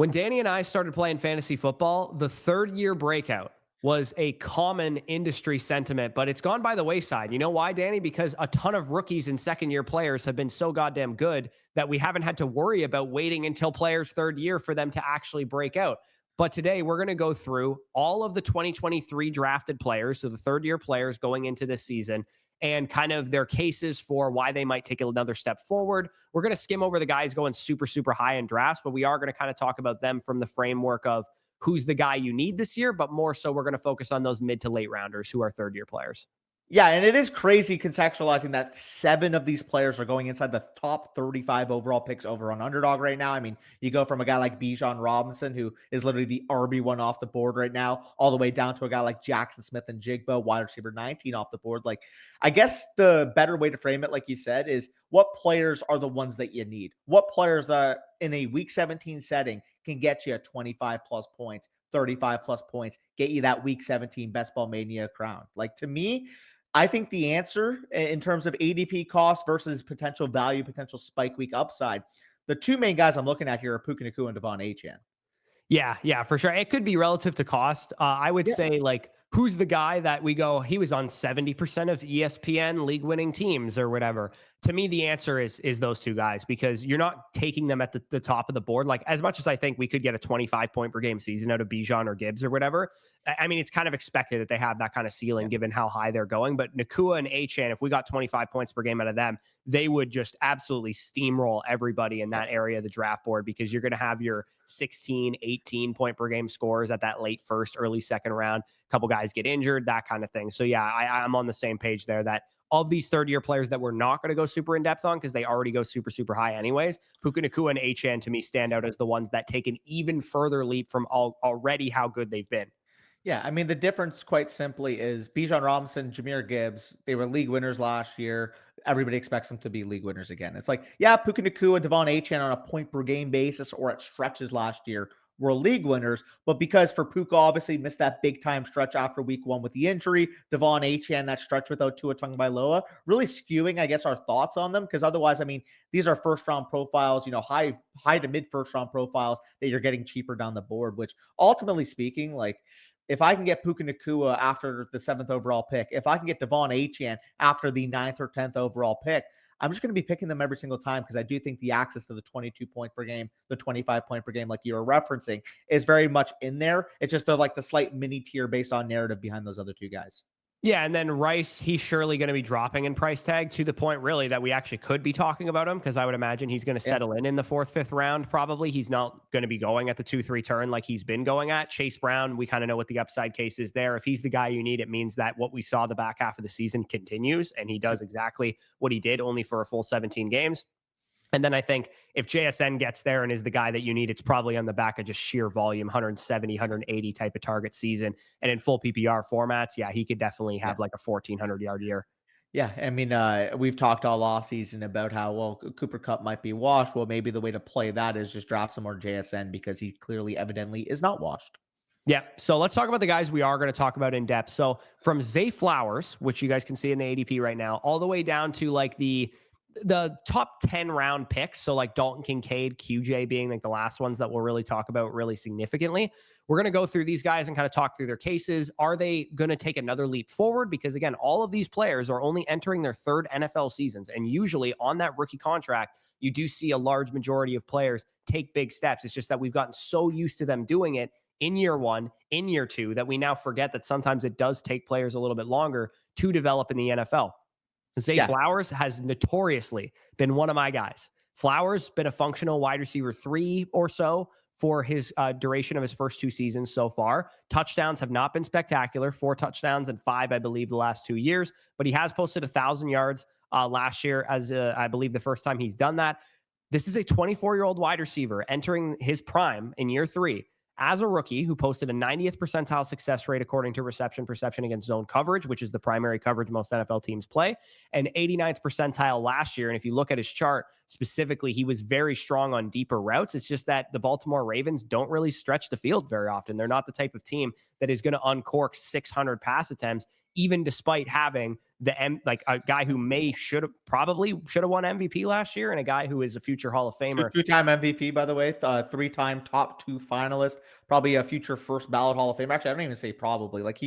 When Danny and I started playing fantasy football, the third year breakout was a common industry sentiment, but it's gone by the wayside. You know why, Danny? Because a ton of rookies and second year players have been so goddamn good that we haven't had to worry about waiting until players' third year for them to actually break out. But today we're going to go through all of the 2023 drafted players, so the third year players going into this season, and kind of their cases for why they might take another step forward. We're going to skim over the guys going super, super high in drafts, but we are going to kind of talk about them from the framework of who's the guy you need this year, but more so we're going to focus on those mid to late rounders who are third year players. Yeah, and it is crazy contextualizing that 7 of these players are going inside the top 35 overall picks over on Underdog right now. I mean, you go from a guy like Bijan Robinson, who is literally the RB1 off the board right now, all the way down to a guy like Jackson Smith and Jigba, wide receiver 19 off the board. Like, I guess the better way to frame it, like you said, is what players are the ones that you need? What players in a week 17 setting can get you 25 plus points, 35 plus points, get you that week 17 best ball mania crown? Like, to me, I think the answer in terms of ADP cost versus potential value, potential spike week upside, the two main guys I'm looking at here are Puka Nacua and Devon Achane. Yeah, for sure. It could be relative to cost. I would say, like, who's the guy that we go, he was on 70% of ESPN league winning teams or whatever. To me, the answer is those two guys, because you're not taking them at the top of the board. Like, as much as I think we could get a 25 point per game season out of Bijan or Gibbs or whatever, I mean, it's kind of expected that they have that kind of ceiling given how high they're going. But Nacua and Achane, if we got 25 points per game out of them, they would just absolutely steamroll everybody in that area of the draft board, because you're going to have your 16, 18 point per game scores at that late first, early second round. A couple guys get injured, that kind of thing. So yeah, I'm on the same page there that of these third year players that we're not going to go super in depth on because they already go super, super high anyways, Puka Nacua and Achane to me stand out as the ones that take an even further leap from already how good they've been. Yeah, I mean, the difference quite simply is Bijan Robinson, Jahmyr Gibbs, they were league winners last year. Everybody expects them to be league winners again. It's like, yeah, Puka Nacua, Devon Achane on a point per game basis or at stretches last year were league winners. But because for Puka obviously missed that big time stretch after week 1 with the injury, Devon Achane that stretch without Tua Tagovailoa, really skewing, I guess, our thoughts on them. Because otherwise, I mean, these are first round profiles, high to mid first round profiles that you're getting cheaper down the board, which ultimately speaking, like, if I can get Puka Nacua after the 7th overall pick, if I can get Devon Achane after the 9th or 10th overall pick, I'm just going to be picking them every single time, because I do think the access to the 22 point per game, the 25 point per game, like you were referencing, is very much in there. It's just they're like the slight mini tier based on narrative behind those other two guys. Yeah, and then Rice, he's surely going to be dropping in price tag to the point really that we actually could be talking about him, because I would imagine he's going to settle in the 4th, 5th round probably. He's not going to be going at the 2-3 turn like he's been going at. Chase Brown, we kind of know what the upside case is there. If he's the guy you need, it means that what we saw the back half of the season continues, and he does exactly what he did, only for a full 17 games. And then I think if JSN gets there and is the guy that you need, it's probably on the back of just sheer volume, 170, 180 type of target season. And in full PPR formats, yeah, he could definitely have like a 1,400 yard year. Yeah, I mean, we've talked all off season about how, well, Cooper Kupp might be washed. Well, maybe the way to play that is just draft some more JSN, because he clearly, evidently is not washed. Yeah. So let's talk about the guys we are going to talk about in depth. So from Zay Flowers, which you guys can see in the ADP right now, all the way down to like the top 10 round picks. So like Dalton Kincaid, QJ being like the last ones that we'll really talk about really significantly. We're going to go through these guys and kind of talk through their cases. Are they going to take another leap forward? Because again, all of these players are only entering their 3rd NFL seasons. And usually on that rookie contract, you do see a large majority of players take big steps. It's just that we've gotten so used to them doing it in year 1, in year 2, that we now forget that sometimes it does take players a little bit longer to develop in the NFL. Zay Flowers has notoriously been one of my guys. Flowers been a functional wide receiver 3 or so for his duration of his first 2 seasons so far. Touchdowns have not been spectacular. 4 touchdowns and 5, I believe, the last 2 years. But he has posted 1,000 yards last year as I believe the first time he's done that. This is a 24-year-old wide receiver entering his prime in year 3. As a rookie who posted a 90th percentile success rate according to reception perception against zone coverage, which is the primary coverage most NFL teams play, and 89th percentile last year. And if you look at his chart specifically, he was very strong on deeper routes. It's just that the Baltimore Ravens don't really stretch the field very often. They're not the type of team that is going to uncork 600 pass attempts even despite having like a guy who probably should have won MVP last year and a guy who is a future Hall of Famer. Two-time MVP, by the way, three-time top 2 finalist, probably a future first ballot Hall of Famer. Actually, I don't even say probably. Like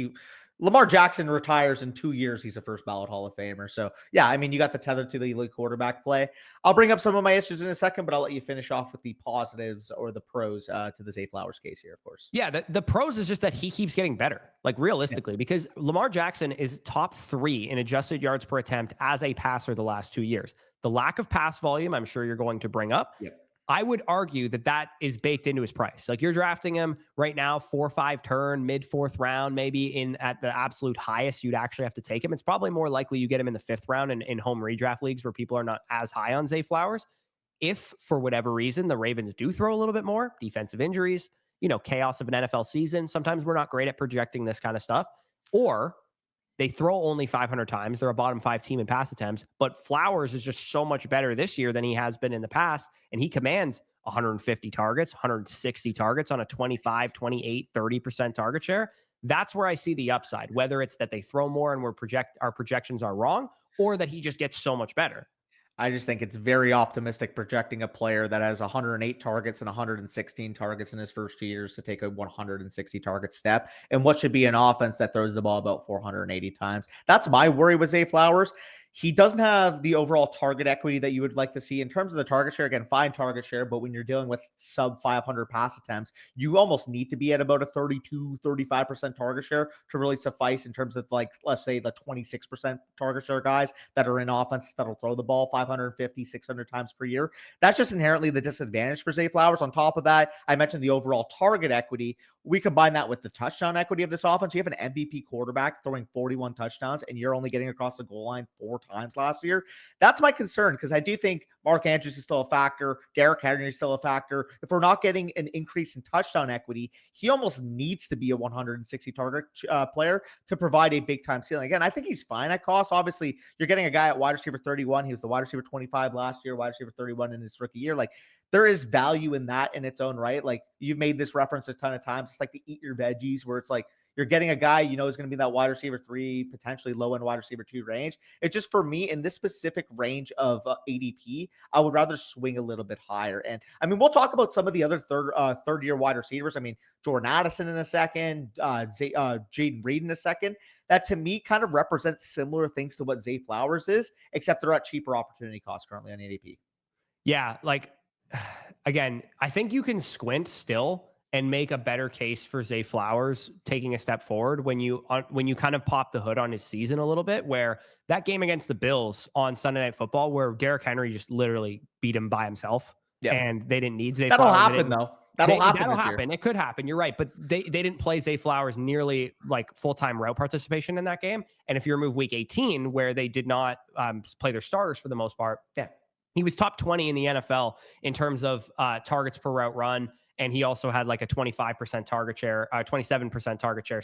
Lamar Jackson retires in 2 years. He's a first ballot Hall of Famer. So yeah, I mean, you got the tether to the elite quarterback play. I'll bring up some of my issues in a second, but I'll let you finish off with the positives or the pros to the Zay Flowers case here, of course. Yeah, the pros is just that he keeps getting better, like realistically, because Lamar Jackson is top 3 in adjusted yards per attempt as a passer the last 2 years. The lack of pass volume, I'm sure you're going to bring up. Yep. I would argue that is baked into his price. Like you're drafting him right now, 4-5 turn, mid 4th round, maybe at the absolute highest, you'd actually have to take him. It's probably more likely you get him in the 5th round in home redraft leagues where people are not as high on Zay Flowers. If for whatever reason the Ravens do throw a little bit more, defensive injuries, chaos of an NFL season, sometimes we're not great at projecting this kind of stuff, or they throw only 500 times. They're a bottom 5 team in pass attempts, but Flowers is just so much better this year than he has been in the past. And he commands 150 targets, 160 targets on a 25, 28, 30% target share. That's where I see the upside, whether it's that they throw more and our projections are wrong, or that he just gets so much better. I just think it's very optimistic projecting a player that has 108 targets and 116 targets in his first 2 years to take a 160 target step and what should be an offense that throws the ball about 480 times. That's my worry with Zay Flowers. He doesn't have the overall target equity that you would like to see in terms of the target share. Again, fine target share, but when you're dealing with sub 500 pass attempts, you almost need to be at about a 32, 35% target share to really suffice in terms of, like, let's say the 26% target share guys that are in offense that'll throw the ball 550, 600 times per year. That's just inherently the disadvantage for Zay Flowers. On top of that, I mentioned the overall target equity. We combine that with the touchdown equity of this offense. You have an MVP quarterback throwing 41 touchdowns, and you're only getting across the goal line 4 times last year. That's my concern, because I do think Mark Andrews is still a factor. Derrick Henry is still a factor. If we're not getting an increase in touchdown equity, he almost needs to be a 160 target player to provide a big time ceiling. Again, I think he's fine at cost. Obviously, you're getting a guy at wide receiver 31. He was the wide receiver 25 last year, wide receiver 31 in his rookie year. Like, there is value in that in its own right. Like, you've made this reference a ton of times. It's like the eat your veggies, where it's like you're getting a guy is going to be that wide receiver 3, potentially low end wide receiver 2 range. It's just, for me, in this specific range of ADP, I would rather swing a little bit higher. And I mean, we'll talk about some of the other third year wide receivers. I mean, Jordan Addison in a second, Jayden Reed in a second. That to me kind of represents similar things to what Zay Flowers is, except they're at cheaper opportunity costs currently on ADP. Yeah, like, again, I think you can squint still and make a better case for Zay Flowers taking a step forward when you kind of pop the hood on his season a little bit, where that game against the Bills on Sunday Night Football, where Derrick Henry just literally beat him by himself, and they didn't need Zay Flowers. That'll happen, though. That'll happen. It could happen. You're right. But they didn't play Zay Flowers nearly like full-time route participation in that game. And if you remove week 18, where they did not play their starters for the most part, he was top 20 in the NFL in terms of targets per route run. And he also had like a 25% target share, 27% target share,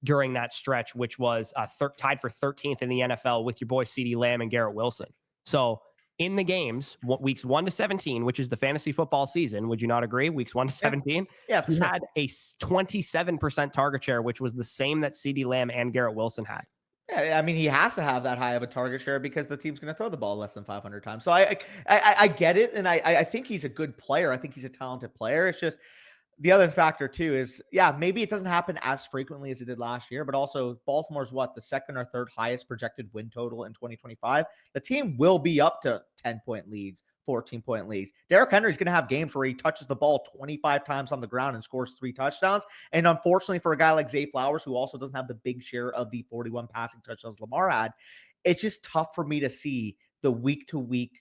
during that stretch, which was tied for 13th in the NFL with your boy CeeDee Lamb and Garrett Wilson. So in the games, weeks 1 to 17, which is the fantasy football season, would you not agree? Weeks 1 to 17, he had a 27% target share, which was the same that CeeDee Lamb and Garrett Wilson had. Yeah, I mean, he has to have that high of a target share because the team's going to throw the ball less than 500 times. So I get it, and I think he's a good player. I think he's a talented player. It's just the other factor too is, maybe it doesn't happen as frequently as it did last year, but also Baltimore's the second or third highest projected win total in 2025. The team will be up to 10-point leads, 14-point leads. Derrick Henry's going to have games where he touches the ball 25 times on the ground and scores 3 touchdowns. And unfortunately for a guy like Zay Flowers, who also doesn't have the big share of the 41 passing touchdowns Lamar had, it's just tough for me to see the week-to-week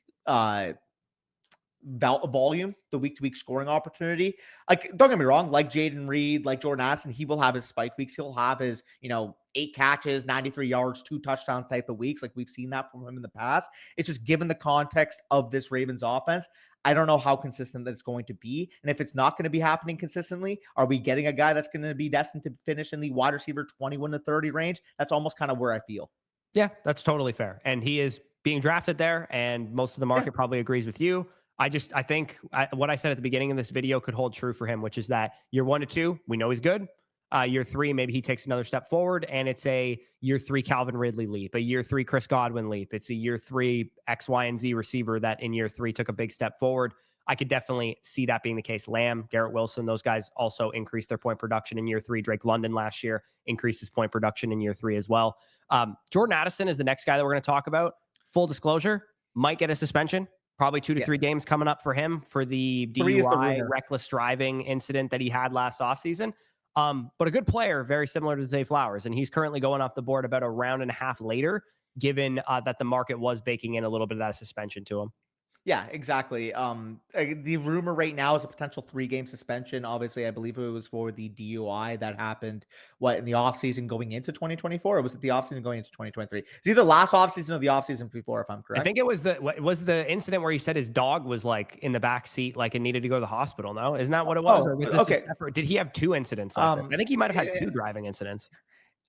volume, the week-to-week scoring opportunity. Like, don't get me wrong, like Jayden Reed, like Jordan Addison, he will have his spike weeks. He'll have his, 8 catches, 93 yards, 2 touchdowns type of weeks. Like, we've seen that from him in the past. It's just, given the context of this Ravens offense, I don't know how consistent that's going to be. And if it's not going to be happening consistently, are we getting a guy that's going to be destined to finish in the wide receiver 21 to 30 range? That's almost kind of where I feel. Yeah, that's totally fair. And he is being drafted there, and most of the market probably agrees with you. I think what I said at the beginning of this video could hold true for him, which is that year 1 to 2, we know he's good. Year 3, maybe he takes another step forward, and it's a year 3 Calvin Ridley leap, a year 3 Chris Godwin leap. It's a year 3 X, Y, and Z receiver that in year 3 took a big step forward. I could definitely see that being the case. Lamb, Garrett Wilson, those guys also increased their point production in year 3. Drake London last year increased his point production in year 3 as well. Jordan Addison is the next guy that we're going to talk about. Full disclosure, might get a suspension. Probably 2 to 3 games coming up for him for the DUI reckless driving incident that he had last offseason. But a good player, very similar to Zay Flowers. And he's currently going off the board about a round and a half later, given that the market was baking in a little bit of that suspension to him. Yeah, exactly. The rumor right now is a potential 3-game suspension. Obviously, I believe it was for the DUI that happened, in the offseason going into 2024, or was it the offseason going into 2023? It's either last offseason or the offseason before, if I'm correct. I think it was the incident where he said his dog was like in the back seat, like it needed to go to the hospital. No, isn't that what it was? Okay. Did he have 2 incidents? Like I think he might have had 2 driving incidents.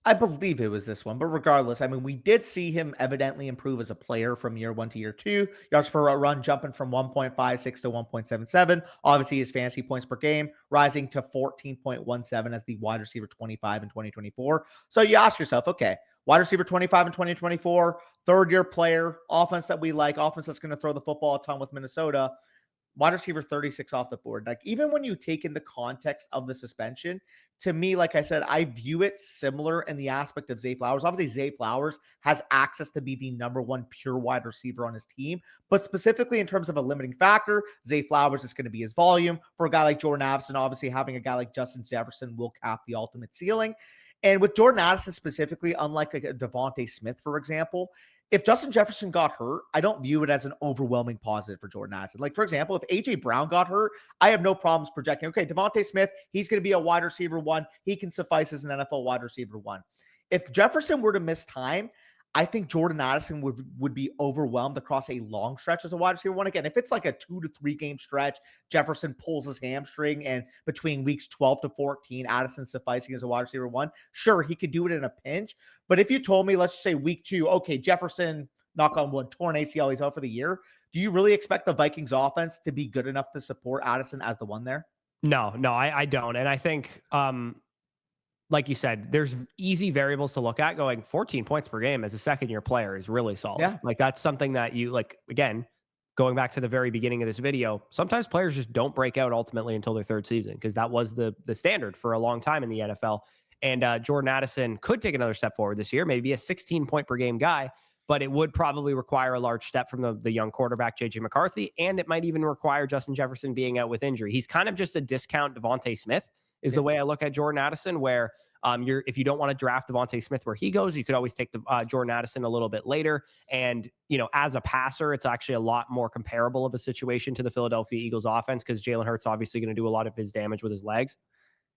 I believe it was this one, but regardless, I mean, we did see him evidently improve as a player from year 1 to year 2. Yards per run jumping from 1.56 to 1.77. Obviously, his fantasy points per game rising to 14.17 as the wide receiver 25 in 2024. So you ask yourself, okay, wide receiver 25 in 2024, third-year player, offense that we like, offense that's going to throw the football a ton with Minnesota. Wide receiver 36 off the board. Like, even when you take in the context of the suspension, to me, like I said, I view it similar in the aspect of Zay Flowers. Obviously, Zay Flowers has access to be the number 1 pure wide receiver on his team. But specifically in terms of a limiting factor, Zay Flowers is going to be his volume. For a guy like Jordan Addison, obviously having a guy like Justin Jefferson will cap the ultimate ceiling. And with Jordan Addison specifically, unlike a Devontae Smith, for example, if Justin Jefferson got hurt, I don't view it as an overwhelming positive for Jordan Addison. Like, for example, if AJ Brown got hurt, I have no problems projecting, okay, Devontae Smith, he's going to be a wide receiver 1. He can suffice as an NFL wide receiver 1. If Jefferson were to miss time, I think Jordan Addison would be overwhelmed across a long stretch as a wide receiver 1. Again, if it's like a 2 to 3 game stretch, Jefferson pulls his hamstring, and between weeks 12 to 14, Addison sufficing as a wide receiver 1, sure, he could do it in a pinch. But if you told me, let's just say week 2, okay, Jefferson, knock on wood, torn ACL, he's out for the year, do you really expect the Vikings offense to be good enough to support Addison as the one there? No, I don't. And I think, like you said, there's easy variables to look at. Going 14 points per game as a second-year player is really solid. Yeah. Like, that's something that you, like, again, going back to the very beginning of this video, sometimes players just don't break out ultimately until their 3rd season, because that was the standard for a long time in the NFL. And Jordan Addison could take another step forward this year, maybe a 16-point per game guy, but it would probably require a large step from the young quarterback, J.J. McCarthy, and it might even require Justin Jefferson being out with injury. He's kind of just a discount Devontae Smith is the way I look at Jordan Addison, where if you don't want to draft Devontae Smith where he goes, you could always take the Jordan Addison a little bit later. And, as a passer, it's actually a lot more comparable of a situation to the Philadelphia Eagles offense, because Jalen Hurts obviously going to do a lot of his damage with his legs.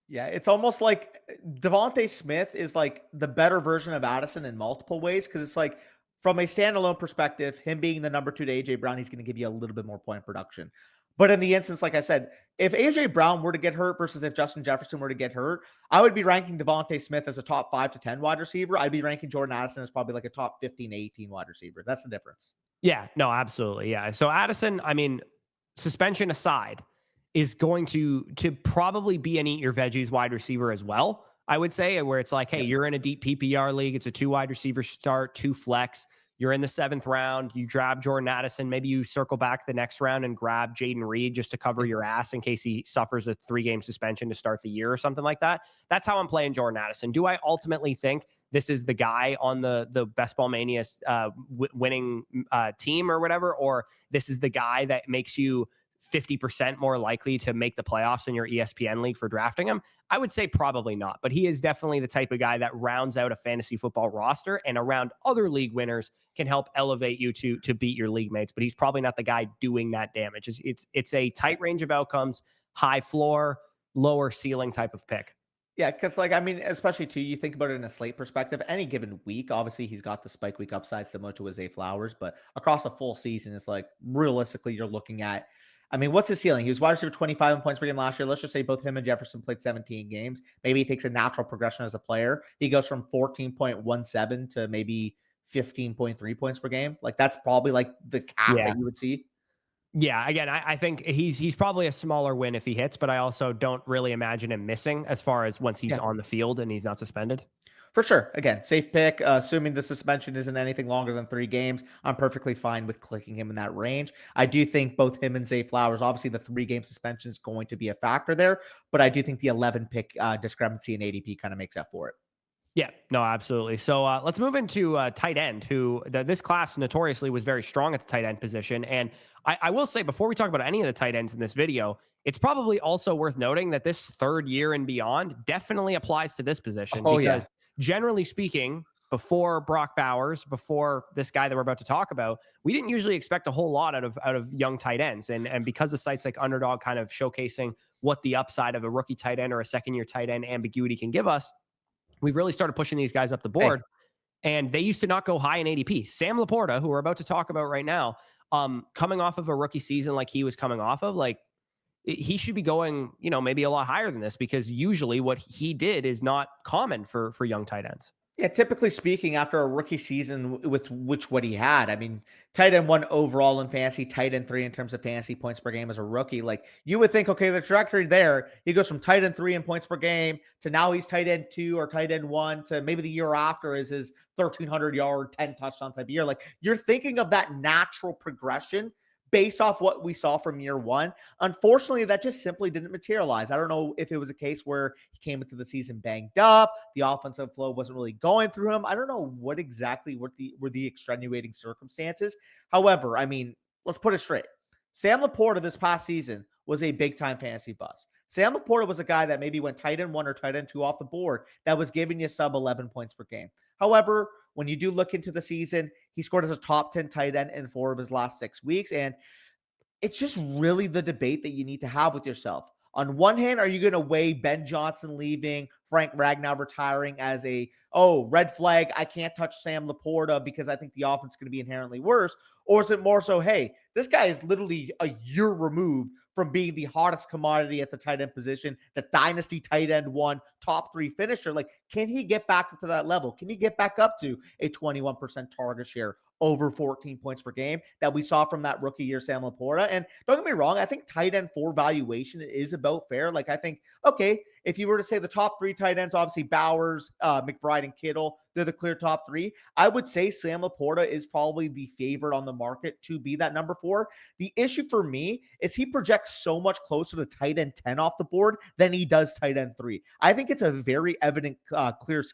Yeah, it's almost like Devontae Smith is like the better version of Addison in multiple ways, because it's like, from a standalone perspective, him being the number 2 to AJ Brown, he's going to give you a little bit more point production. But in the instance, like I said, if AJ Brown were to get hurt versus if Justin Jefferson were to get hurt, I would be ranking Devontae Smith as a top 5 to 10 wide receiver. I'd be ranking Jordan Addison as probably like a top 15 to 18 wide receiver. That's the difference. Yeah, no, absolutely. Yeah. So Addison, I mean, suspension aside, is going to probably be an eat your veggies wide receiver as well, I would say, where it's like, hey, you're in a deep PPR league. It's a 2 wide receiver start, 2 flex. You're in the 7th round. You grab Jordan Addison. Maybe you circle back the next round and grab Jayden Reed just to cover your ass in case he suffers a 3-game suspension to start the year or something like that. That's how I'm playing Jordan Addison. Do I ultimately think this is the guy on the Best Ball Mania winning team or whatever, or this is the guy that makes you 50% more likely to make the playoffs in your ESPN league for drafting him? I would say probably not, but he is definitely the type of guy that rounds out a fantasy football roster and around other league winners can help elevate you to beat your league mates, but he's probably not the guy doing that damage. It's a tight range of outcomes, high floor, lower ceiling type of pick. Yeah, because especially too, you think about it in a slate perspective, any given week, obviously he's got the spike week upside similar to Zay Flowers, but across a full season, it's like realistically you're looking at, what's his ceiling? He was wide receiver 25 in points per game last year. Let's just say both him and Jefferson played 17 games. Maybe he takes a natural progression as a player. He goes from 14.17 to maybe 15.3 points per game. Like, that's probably like the cap that you would see. Yeah, again, I think he's probably a smaller win if he hits, but I also don't really imagine him missing as far as once he's Yeah. on the field and he's not suspended. For sure. Again, safe pick. Assuming the suspension isn't anything longer than 3 games, I'm perfectly fine with clicking him in that range. I do think both him and Zay Flowers, obviously the 3 game suspension is going to be a factor there, but I do think the 11 pick discrepancy in ADP kind of makes up for it. Yeah, no, absolutely. So let's move into tight end, who this class notoriously was very strong at the tight end position. And I will say, before we talk about any of the tight ends in this video, it's probably also worth noting that this third year and beyond definitely applies to this position Oh, because, yeah. generally speaking, before Brock Bowers, before this guy that we're about to talk about, we didn't usually expect a whole lot out of young tight ends. And because of sites like Underdog kind of showcasing what the upside of a rookie tight end or a second year tight end ambiguity can give us, we've really started pushing these guys up the Hey, board. And they used to not go high in ADP. Sam Laporta, who we're about to talk about right now, coming off of a rookie season like he was coming off of, like he should be going, maybe a lot higher than this because usually what he did is not common for young tight ends. yeah, typically speaking, after a rookie season with which what he had, I mean, tight end 1 overall in fantasy, tight end 3 in terms of fantasy points per game as a rookie. Like you would think, okay, the trajectory there, he goes from tight end 3 in points per game to now he's tight end 2 or tight end 1 to maybe the year after is his 1,300 yard, 10 touchdown type of year. Like you're thinking of that natural progression based off what we saw from year 1. Unfortunately, that just simply didn't materialize. I don't know if it was a case where he came into the season banged up, the offensive flow wasn't really going through him. I don't know what exactly were the extenuating circumstances. However, I mean, let's put it straight. Sam Laporta this past season was a big time fantasy bust. Sam Laporta was a guy that maybe went tight end 1 or tight end 2 off the board that was giving you sub 11 points per game. However, when you do look into the season, he scored as a top 10 tight end in 4 of his last 6 weeks. And it's just really the debate that you need to have with yourself. On one hand, are you going to weigh Ben Johnson leaving, Frank Ragnow retiring as red flag, I can't touch Sam Laporta because I think the offense is going to be inherently worse? Or is it more so, hey, this guy is literally a year removed from being the hottest commodity at the tight end position, the dynasty tight end 1, top 3 finisher? Like, can he get back up to that level? Can he get back up to a 21% target share, over 14 points per game that we saw from that rookie year, Sam Laporta? And don't get me wrong, I think tight end 4 valuation is about fair. Like, I think, okay, if you were to say the top 3 tight ends, obviously Bowers, McBride, and Kittle, they're the clear top 3. I would say Sam Laporta is probably the favorite on the market to be that number 4. The issue for me is he projects so much closer to tight end 10 off the board than he does tight end 3. I think it's a very evident, clear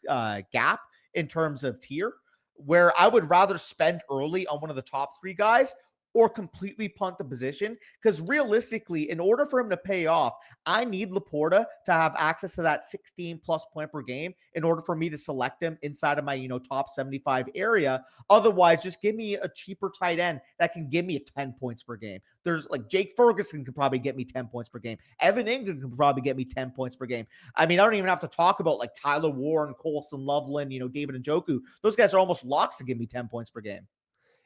gap in terms of tier, where I would rather spend early on one of the top 3 guys or completely punt the position. Because realistically, in order for him to pay off, I need Laporta to have access to that 16 plus point per game in order for me to select him inside of my, top 75 area. Otherwise, just give me a cheaper tight end that can give me 10 points per game. There's like Jake Ferguson could probably get me 10 points per game. Evan Ingram could probably get me 10 points per game. I mean, I don't even have to talk about like Tyler Warren, Colson Loveland, David Njoku. Those guys are almost locks to give me 10 points per game.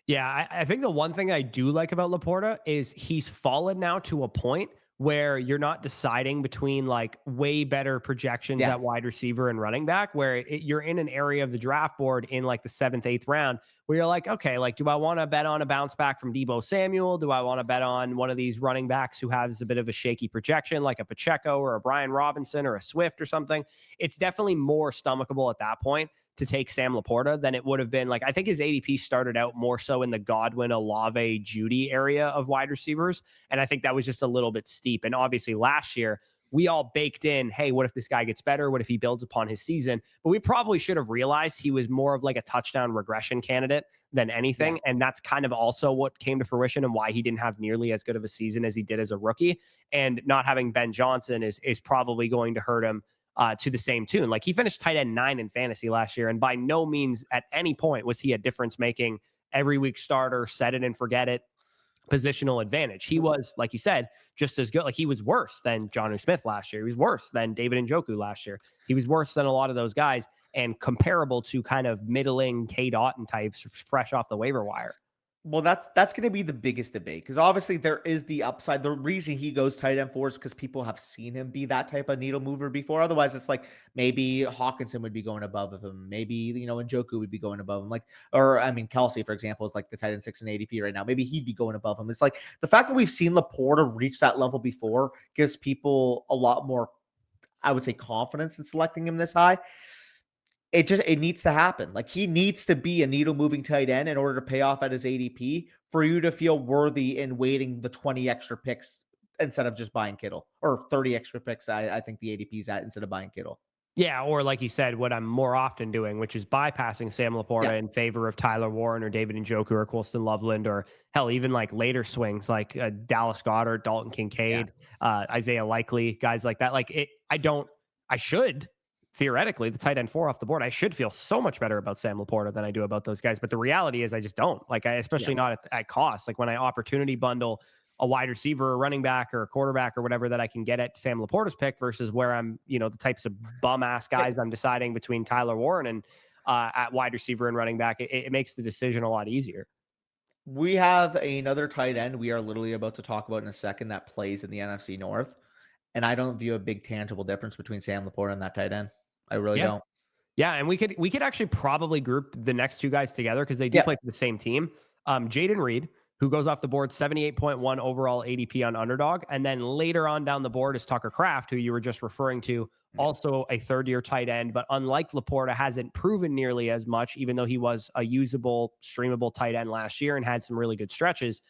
Yeah, I think the one thing I do like about Laporta is he's fallen now to a point where you're not deciding between like way better projections Yeah. at wide receiver and running back, where you're in an area of the draft board in like the 7th, 8th round where you're like, okay, like, do I want to bet on a bounce back from Debo Samuel? Do I want to bet on one of these running backs who has a bit of a shaky projection, like a Pacheco or a Brian Robinson or a Swift or something? It's definitely more stomachable at that point to take Sam Laporta than it would have been. Like, I think his ADP started out more so in the Godwin, Olave, Judy area of wide receivers. And I think that was just a little bit steep. And obviously last year, we all baked in, hey, what if this guy gets better? What if he builds upon his season? But we probably should have realized he was more of like a touchdown regression candidate than anything. Yeah. And that's kind of also what came to fruition and why he didn't have nearly as good of a season as he did as a rookie. And not having Ben Johnson is probably going to hurt him to the same tune. Like, he finished tight end 9 in fantasy last year, and by no means at any point was he a difference making every week starter, set it and forget it positional advantage. He was, like you said, just as good. Like, he was worse than Jonnu Smith last year. He was worse than David Njoku last year. He was worse than a lot of those guys and comparable to kind of middling K. Dotton types fresh off the waiver wire. Well, that's going to be the biggest debate because obviously there is the upside. The reason he goes tight end four is because people have seen him be that type of needle mover before. Otherwise, it's like maybe Hawkinson would be going above of him. Maybe, Njoku would be going above him. Like, or I mean, Kelsey, for example, is like the tight end 6 in ADP right now. Maybe he'd be going above him. It's like the fact that we've seen Laporta reach that level before gives people a lot more, I would say, confidence in selecting him this high. It needs to happen. Like he needs to be a needle moving tight end in order to pay off at his ADP for you to feel worthy in waiting the 20 extra picks instead of just buying Kittle, or 30 extra picks. I think the ADP is at instead of buying Kittle. Yeah, or like you said, what I'm more often doing, which is bypassing Sam Yeah. Laporta in favor of Tyler Warren or David Njoku or Colston Loveland, or hell, even like later swings like Dallas Goedert, Dalton Kincaid, Isaiah Likely, guys like that. Like I should theoretically, the tight end four off the board, I should feel so much better about Sam Laporta than I do about those guys. But the reality is I just don't. Like, especially not at cost. Like when I opportunity bundle a wide receiver, or running back, or a quarterback, or whatever that I can get at Sam Laporta's pick versus where I'm, the types of bum ass guys I'm deciding between Tyler Warren and at wide receiver and running back, it makes the decision a lot easier. We have another tight end we are literally about to talk about in a second that plays in the NFC North. And I don't view a big tangible difference between Sam Laporta and that tight end. I really Yeah. don't. Yeah, and we could actually probably group the next two guys together because they do play for the same team. Jayden Reed, who goes off the board 78.1 overall ADP on Underdog, and then later on down the board is Tucker Kraft, who you were just referring to, also a third-year tight end, but unlike Laporta, hasn't proven nearly as much, even though he was a usable, streamable tight end last year and had some really good stretches.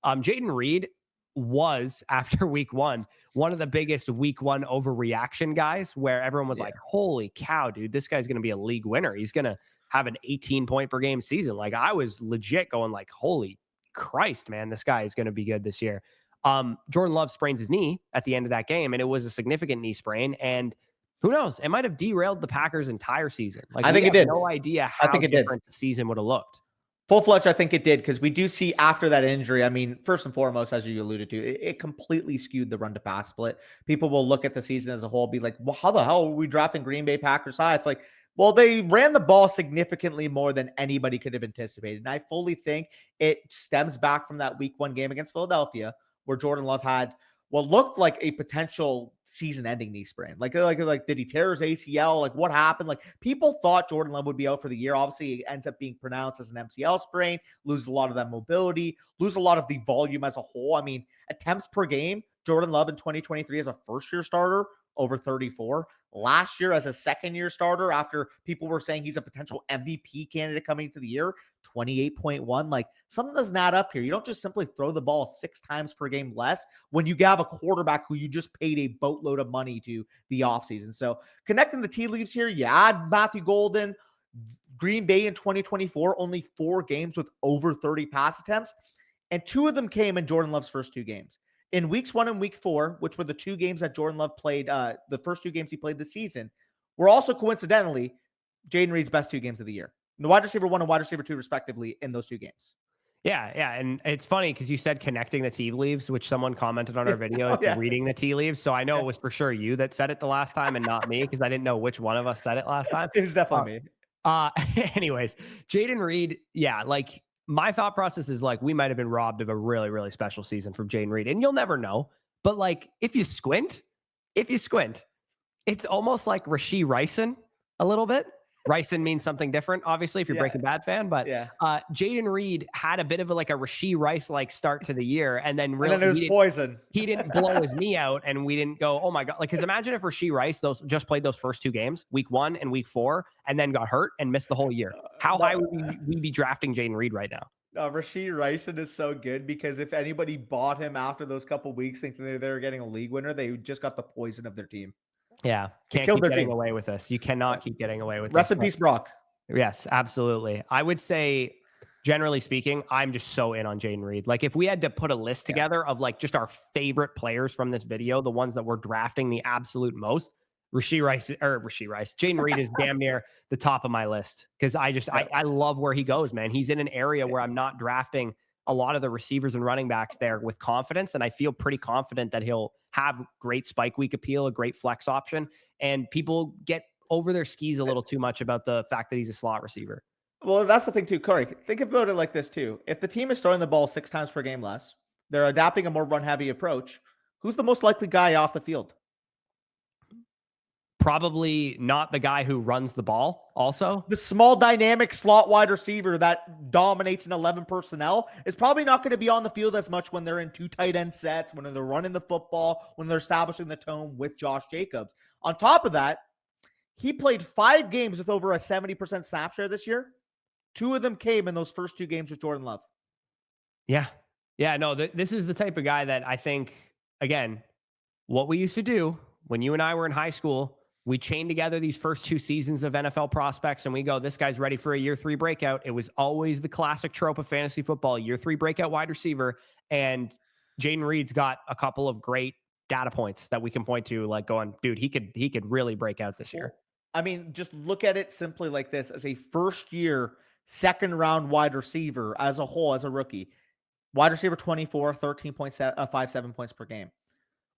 Jayden Reed was, after week one of the biggest week one overreaction guys where everyone was like, holy cow, dude, this guy's going to be a league winner. He's going to have an 18 point per game season. Like I was legit going like, holy Christ, man, this guy is going to be good this year. Jordan Love sprains his knee at the end of that game, and it was a significant knee sprain. And who knows, it might have derailed the Packers' entire season. Like I think it did. No idea how different the season would have looked. Full-fledged, I think it did, because we do see after that injury, I mean, first and foremost, as you alluded to, it completely skewed the run-to-pass split. People will look at the season as a whole, be like, well, how the hell are we drafting Green Bay Packers high? It's like, well, they ran the ball significantly more than anybody could have anticipated. And I fully think it stems back from that week one game against Philadelphia, where Jordan Love had what looked like a potential season-ending knee sprain. Like, did he tear his ACL? Like, what happened? Like, people thought Jordan Love would be out for the year. Obviously, it ends up being pronounced as an MCL sprain, lose a lot of that mobility, lose a lot of the volume as a whole. I mean, attempts per game, Jordan Love in 2023 as a first-year starter, over 34. Last year as a second-year starter, after people were saying he's a potential MVP candidate coming into the year, 28.1. Like, something doesn't add up here. You don't just simply throw the ball 6 times per game less when you have a quarterback who you just paid a boatload of money to the offseason. So connecting the tea leaves here, you add Matthew Golden. Green Bay in 2024, only 4 games with over 30 pass attempts, and 2 of them came in Jordan Love's first 2 games. In weeks 1 and week 4, which were the 2 games that Jordan Love played, the first 2 games he played this season, were also coincidentally Jayden Reed's best 2 games of the year. The wide receiver 1 and wide receiver 2, respectively, in those 2 games. Yeah. And it's funny because you said connecting the tea leaves, which someone commented on our video. It's reading the tea leaves. So I know it was for sure you that said it the last time and not me, because I didn't know which one of us said it last time. It was definitely me. Anyways, Jayden Reed, like my thought process is like we might have been robbed of a really, really special season from Jayden Reed. And you'll never know. But like if you squint, it's almost like Rashee Ricin a little bit. Ricin means something different, obviously, if you're Breaking Bad fan. But Jayden Reed had a bit of a Rashee Rice like start to the year, and then really it was poison. He didn't blow his knee out, and we didn't go, oh my god! Like, because imagine if Rashee Rice just played those first 2 games, week 1 and week 4, and then got hurt and missed the whole year. How high would we be drafting Jayden Reed right now? Rashee Ricin is so good because if anybody bought him after those couple weeks thinking they were getting a league winner, they just got the poison of their team. Yeah, can't keep getting away with this. You cannot keep getting away with this. Rest in peace, Brock. Yes, absolutely. I would say, generally speaking, I'm just so in on Jayden Reed. Like, if we had to put a list together of like just our favorite players from this video, the ones that we're drafting the absolute most, Jayden Reed is damn near the top of my list because I love where he goes, man. He's in an area where I'm not drafting a lot of the receivers and running backs there with confidence. And I feel pretty confident that he'll have great spike week appeal, a great flex option. And people get over their skis a little too much about the fact that he's a slot receiver. Well, that's the thing too, Corey. Think about it like this too. If the team is throwing the ball 6 times per game less, they're adapting a more run-heavy approach. Who's the most likely guy off the field? Probably not the guy who runs the ball also. The small dynamic slot wide receiver that dominates in 11 personnel is probably not going to be on the field as much when they're in 2 tight end sets, when they're running the football, when they're establishing the tone with Josh Jacobs. On top of that, he played 5 games with over a 70% snap share this year. 2 of them came in those first 2 games with Jordan Love. Yeah. Yeah. No, this is the type of guy that I think, again, what we used to do when you and I were in high school, we chained together these first 2 seasons of NFL prospects and we go, this guy's ready for a year 3 breakout. It was always the classic trope of fantasy football, year 3 breakout wide receiver. And Jayden Reed's got a couple of great data points that we can point to, like going, dude, he could really break out this year. I mean, just look at it simply like this: as a first year, second round wide receiver as a whole, as a rookie, wide receiver 24, 13.57 points per game.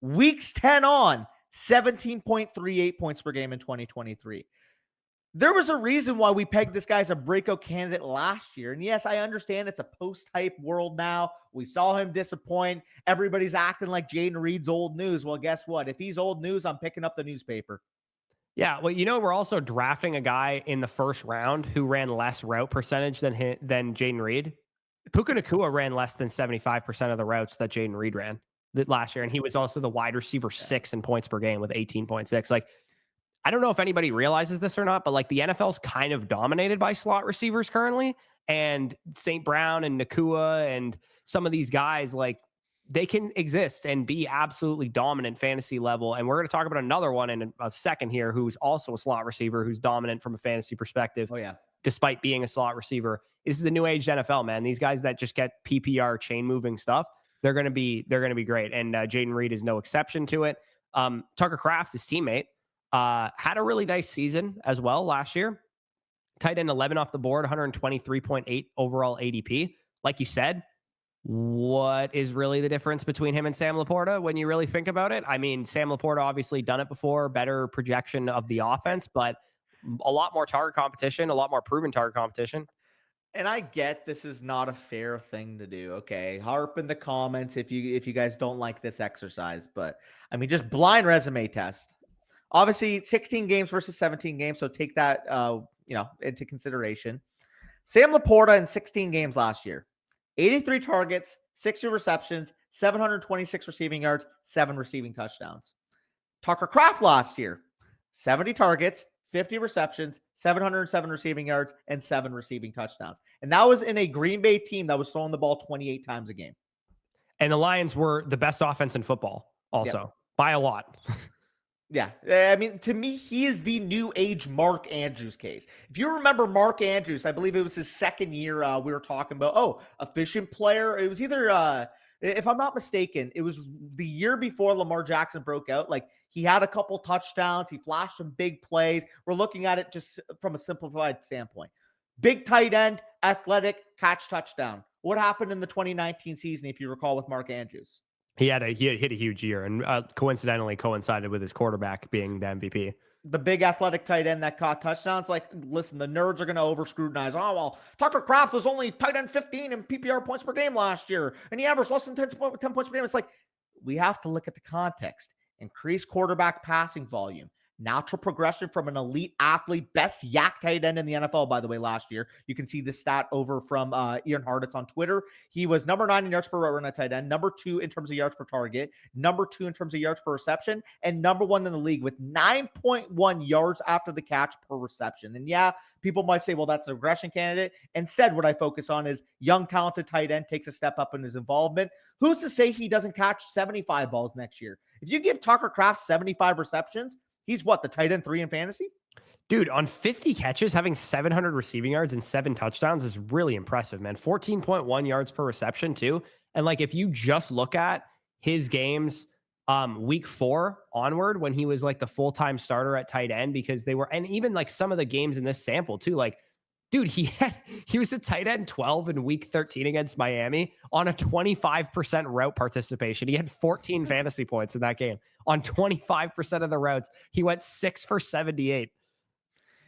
Weeks 10 on, 17.38 points per game in 2023. There was a reason why we pegged this guy as a breakout candidate last year. And yes, I understand it's a post-hype world now. We saw him disappoint. Everybody's acting like Jayden Reed's old news. Well, guess what? If he's old news, I'm picking up the newspaper. Yeah, well, we're also drafting a guy in the first round who ran less route percentage than Jayden Reed. Puka Nacua ran less than 75% of the routes that Jayden Reed ran last year, and he was also the wide receiver 6 in points per game with 18.6. Like, I don't know if anybody realizes this or not, but like the NFL's kind of dominated by slot receivers currently, and St. Brown and Nacua and some of these guys, like, they can exist and be absolutely dominant fantasy level. And we're going to talk about another one in a second here, who's also a slot receiver, who's dominant from a fantasy perspective. Oh yeah. Despite being a slot receiver. This is the new age NFL, man. These guys that just get PPR chain moving stuff, they're going to be great. And Jayden Reed is no exception to it. Tucker Kraft, his teammate, had a really nice season as well last year. Tight end 11 off the board, 123.8 overall ADP. Like you said, what is really the difference between him and Sam Laporta when you really think about it? I mean, Sam Laporta obviously done it before, better projection of the offense, but a lot more target competition, a lot more proven target competition. And I get this is not a fair thing to do. Okay. Harp in the comments if you guys don't like this exercise, but I mean, just blind resume test. Obviously 16 games versus 17 games. So take that, into consideration. Sam Laporta in 16 games last year, 83 targets, 60 receptions, 726 receiving yards, 7 receiving touchdowns. Tucker Kraft last year, 70 targets, 50 receptions, 707 receiving yards, and 7 receiving touchdowns. And that was in a Green Bay team that was throwing the ball 28 times a game. And the Lions were the best offense in football also by a lot. Yeah. I mean, to me, he is the new age Mark Andrews case. If you remember Mark Andrews, I believe it was his second year. We were talking about, efficient player. It was either, if I'm not mistaken, it was the year before Lamar Jackson broke out. Like, he had a couple touchdowns. He flashed some big plays. We're looking at it just from a simplified standpoint. Big tight end, athletic, catch touchdown. What happened in the 2019 season, if you recall, with Mark Andrews? He hit a huge year, and coincidentally coincided with his quarterback being the MVP. The big athletic tight end that caught touchdowns. Like, listen, the nerds are going to over scrutinize. Oh, well, Tucker Kraft was only tight end 15 in PPR points per game last year, and he averaged less than 10 points per game. It's like, we have to look at the context. Increased quarterback passing volume, natural progression from an elite athlete, best yak tight end in the NFL, by the way, last year. You can see this stat over from Ian Hartitz on Twitter. He was number 9 in yards per route run at tight end, number 2 in terms of yards per target, number 2 in terms of yards per reception, and number 1 in the league with 9.1 yards after the catch per reception. And yeah, people might say, well, that's a regression candidate. Instead, what I focus on is young, talented tight end takes a step up in his involvement. Who's to say he doesn't catch 75 balls next year? If you give Tucker Kraft 75 receptions, he's what, the tight end 3 in fantasy? Dude, on 50 catches, having 700 receiving yards and 7 touchdowns is really impressive, man. 14.1 yards per reception, too. And like, if you just look at his games week 4 onward, when he was like the full-time starter at tight end, because they were, and even like some of the games in this sample too, like, dude, he was a tight end 12 in week 13 against Miami on a 25% route participation. He had 14 fantasy points in that game on 25% of the routes. He went 6 for 78.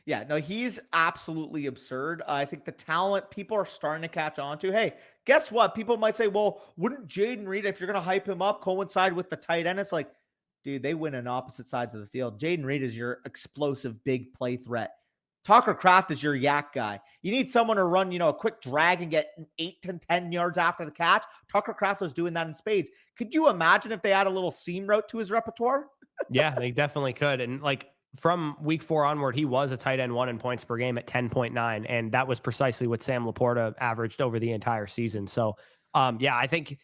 Yeah, no, he's absolutely absurd. I think the talent people are starting to catch on to. Hey, guess what? People might say, well, wouldn't Jayden Reed, if you're going to hype him up, coincide with the tight end? It's like, dude, they win on opposite sides of the field. Jayden Reed is your explosive big play threat. Tucker Kraft is your yak guy. You need someone to run, a quick drag and get 8 to 10 yards after the catch. Tucker Kraft was doing that in spades. Could you imagine if they add a little seam route to his repertoire? Yeah, they definitely could. And like from week 4 onward, he was a tight end 1 in points per game at 10.9. And that was precisely what Sam Laporta averaged over the entire season. So, yeah, I think,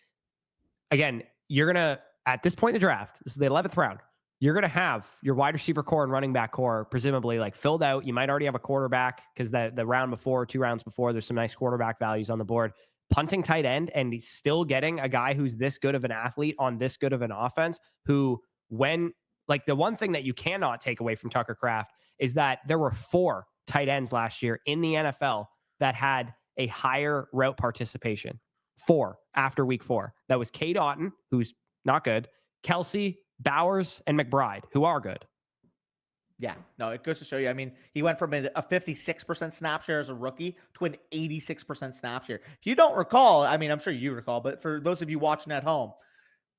again, you're going to, at this point in the draft, this is the 11th round, you're going to have your wide receiver core and running back core presumably like filled out. You might already have a quarterback because the round before, 2 rounds before, there's some nice quarterback values on the board. Punting tight end, and he's still getting a guy who's this good of an athlete on this good of an offense who, when, like, the one thing that you cannot take away from Tucker Kraft is that there were 4 tight ends last year in the NFL that had a higher route participation. 4 after week 4. That was Cade Otton, who's not good, Kelsey, Bowers, and McBride, who are good. Yeah, no, it goes to show you. I mean, he went from a 56% snap share as a rookie to an 86% snap share. If you don't recall, I mean, I'm sure you recall, but for those of you watching at home,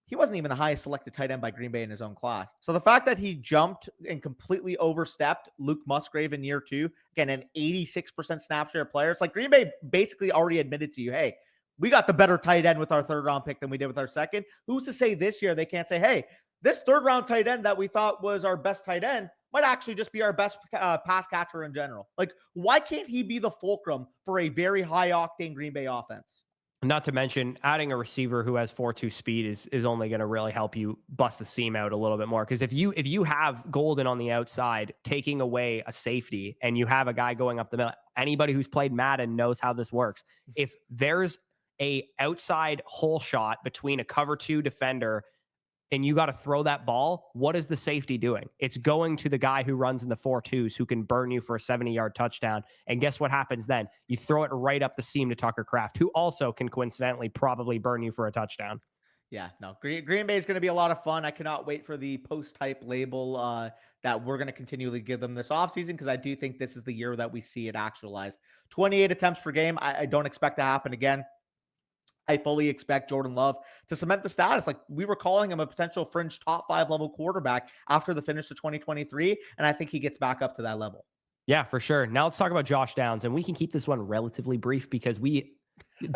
he wasn't even the highest selected tight end by Green Bay in his own class. So the fact that he jumped and completely overstepped Luke Musgrave in year 2, again, an 86% snap share player, it's like Green Bay basically already admitted to you, hey, we got the better tight end with our 3rd round pick than we did with our 2nd. Who's to say this year they can't say, hey, this 3rd round tight end that we thought was our best tight end might actually just be our best pass catcher in general. Like, why can't he be the fulcrum for a very high octane Green Bay offense? Not to mention adding a receiver who has 4.2 speed is only going to really help you bust the seam out a little bit more. Because if you have Golden on the outside taking away a safety and you have a guy going up the middle, anybody who's played Madden knows how this works. If there's a outside hole shot between a cover 2 defender and you got to throw that ball, what is the safety doing? It's going to the guy who runs in the 4.2s who can burn you for a 70-yard touchdown. And guess what happens then? You throw it right up the seam to Tucker Kraft, who also can coincidentally probably burn you for a touchdown. Yeah, no, Green Bay is going to be a lot of fun. I cannot wait for the post-type label that we're going to continually give them this offseason, because I do think this is the year that we see it actualized. 28 attempts per game. I don't expect to happen again. I fully expect Jordan Love to cement the status. Like, we were calling him a potential fringe top 5 level quarterback after the finish of 2023. And I think he gets back up to that level. Yeah, for sure. Now let's talk about Josh Downs, and we can keep this one relatively brief because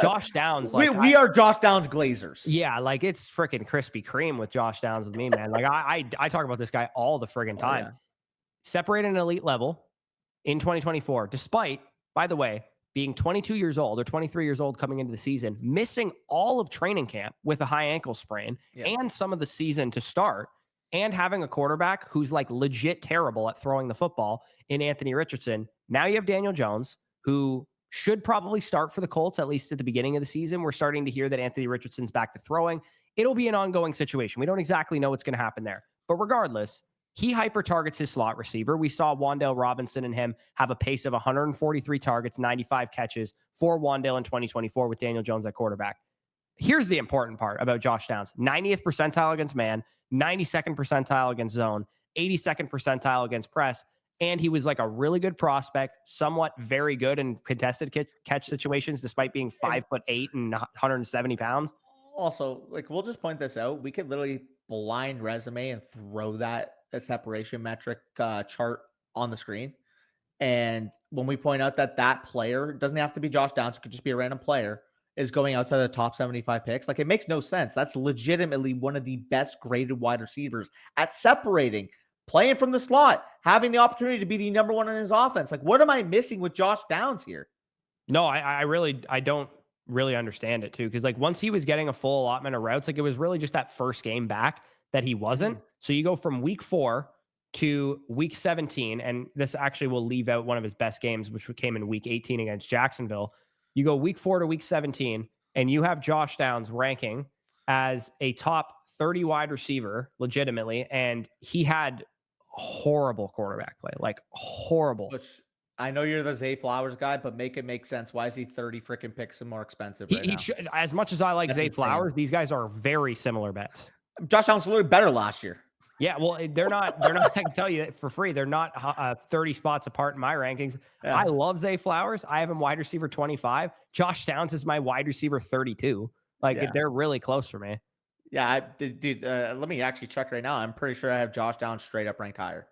Josh Downs, like we are Josh Downs Glazers. Yeah, like it's freaking Krispy Kreme with Josh Downs with me, man. Like I talk about this guy all the friggin' time. Yeah. Separated an elite level in 2024, despite, by the way, being 22 years old or 23 years old coming into the season, missing all of training camp with a high ankle sprain and some of the season to start, and having a quarterback who's like legit terrible at throwing the football in Anthony Richardson. Now you have Daniel Jones, who should probably start for the Colts, at least at the beginning of the season. We're starting to hear that Anthony Richardson's back to throwing. It'll be an ongoing situation. We don't exactly know what's going to happen there. But regardless, he hyper targets his slot receiver. We saw Wan'Dale Robinson and him have a pace of 143 targets, 95 catches for Wan'Dale in 2024 with Daniel Jones at quarterback. Here's the important part about Josh Downs. 90th percentile against man, 92nd percentile against zone, 82nd percentile against press. And he was like a really good prospect, somewhat very good in contested catch situations, despite being 5'8" and 170 pounds. Also, like, we'll just point this out. We could literally blind resume and throw that a separation metric chart on the screen. And when we point out that that player doesn't have to be Josh Downs, it could just be a random player, is going outside the top 75 picks. Like, it makes no sense. That's legitimately one of the best graded wide receivers at separating, playing from the slot, having the opportunity to be the number 1 in his offense. Like, what am I missing with Josh Downs here? No, I don't really understand it too. Cause like once he was getting a full allotment of routes, like it was really just that first game back that he wasn't. So you go from week 4 to week 17, and this actually will leave out one of his best games, which came in week 18 against Jacksonville. You go week 4 to week 17, and you have Josh Downs ranking as a top 30 wide receiver legitimately. And he had horrible quarterback play, like horrible. Which, I know you're the Zay Flowers guy, but make it make sense. Why is he 30 freaking picks and more expensive right now? Should, as much as I like That's Zay insane. Flowers, these guys are very similar bets. Josh Downs was a little better last year. Yeah, well, they're not I can tell you that for free. They're not 30 spots apart in my rankings. I Yeah. love Zay Flowers. I have him wide receiver 25. Josh Downs is my wide receiver 32. Like Yeah. they're really close for me. Yeah. Dude, let me actually check right now. I'm pretty sure I have Josh down straight up ranked higher.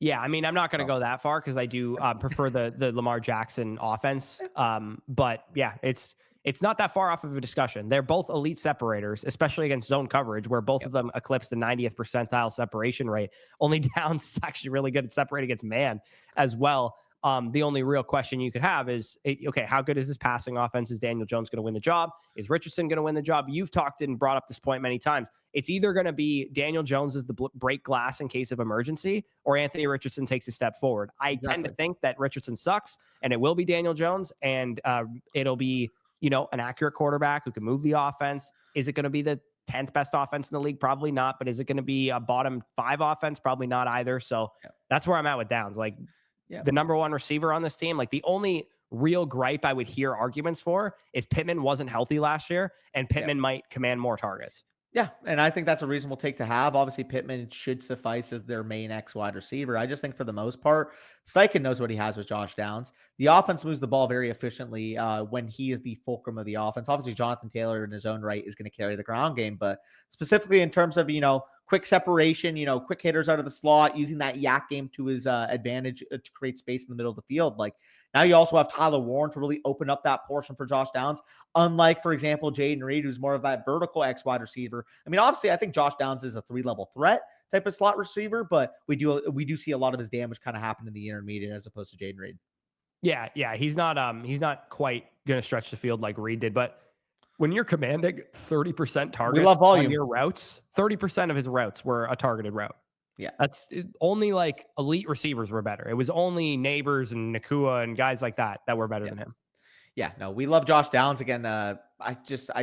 Yeah, I mean, I'm not going to Oh, go that far because I do prefer the Lamar Jackson offense. But yeah, it's not that far off of a discussion. They're both elite separators, especially against zone coverage, where both of yep. them eclipse the 90th percentile separation rate. Only Downs is actually really good at separating against man as well. The only real question you could have is, okay, how good is this passing offense? Is Daniel Jones going to win the job? Is Richardson going to win the job? You've talked and brought up this point many times. It's either going to be Daniel Jones is the break glass in case of emergency, or Anthony Richardson takes a step forward. I tend to think that Richardson sucks, and it will be Daniel Jones, and it'll be an accurate quarterback who can move the offense. Is it going to be the 10th best offense in the league? Probably not. But is it going to be a bottom 5 offense? Probably not either. So that's where I'm at with Downs. Like the number one receiver on this team, like the only real gripe I would hear arguments for is Pittman wasn't healthy last year, and Pittman might command more targets. Yeah, and I think that's a reasonable take to have. Obviously, Pittman should suffice as their main X wide receiver. I just think for the most part, Steichen knows what he has with Josh Downs. The offense moves the ball very efficiently when he is the fulcrum of the offense. Obviously, Jonathan Taylor in his own right is going to carry the ground game, but specifically in terms of, quick separation, quick hitters out of the slot, using that yak game to his advantage to create space in the middle of the field. Like now you also have Tyler Warren to really open up that portion for Josh Downs. Unlike, for example, Jayden Reed, who's more of that vertical X wide receiver. I mean, obviously, I think Josh Downs is a 3-level threat type of slot receiver, but we do see a lot of his damage kind of happen in the intermediate as opposed to Jayden Reed. Yeah, he's not quite going to stretch the field like Reed did, but when you're commanding 30% We targets love volume. on your routes, 30% of his routes were a targeted route. Yeah. That's only like elite receivers were better. It was only Neighbors and Nakua and guys like that were better than him. Yeah, no, we love Josh Downs. Again, I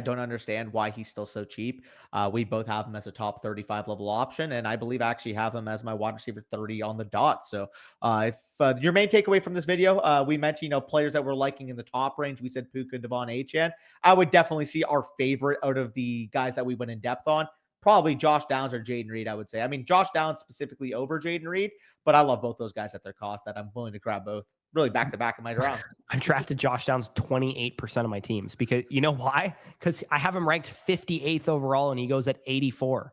don't understand why he's still so cheap. We both have him as a top 35 level option, and I believe I actually have him as my wide receiver 30 on the dot. So if your main takeaway from this video, we mentioned, players that we're liking in the top range. We said Puka, Devon Achane. I would definitely see our favorite out of the guys that we went in depth on. Probably Josh Downs or Jayden Reed, I would say. I mean, Josh Downs specifically over Jayden Reed, but I love both those guys at their cost that I'm willing to grab both. Really back to back in my rounds. I've drafted Josh Downs 28% of my teams because you know why? Because I have him ranked 58th overall and he goes at 84.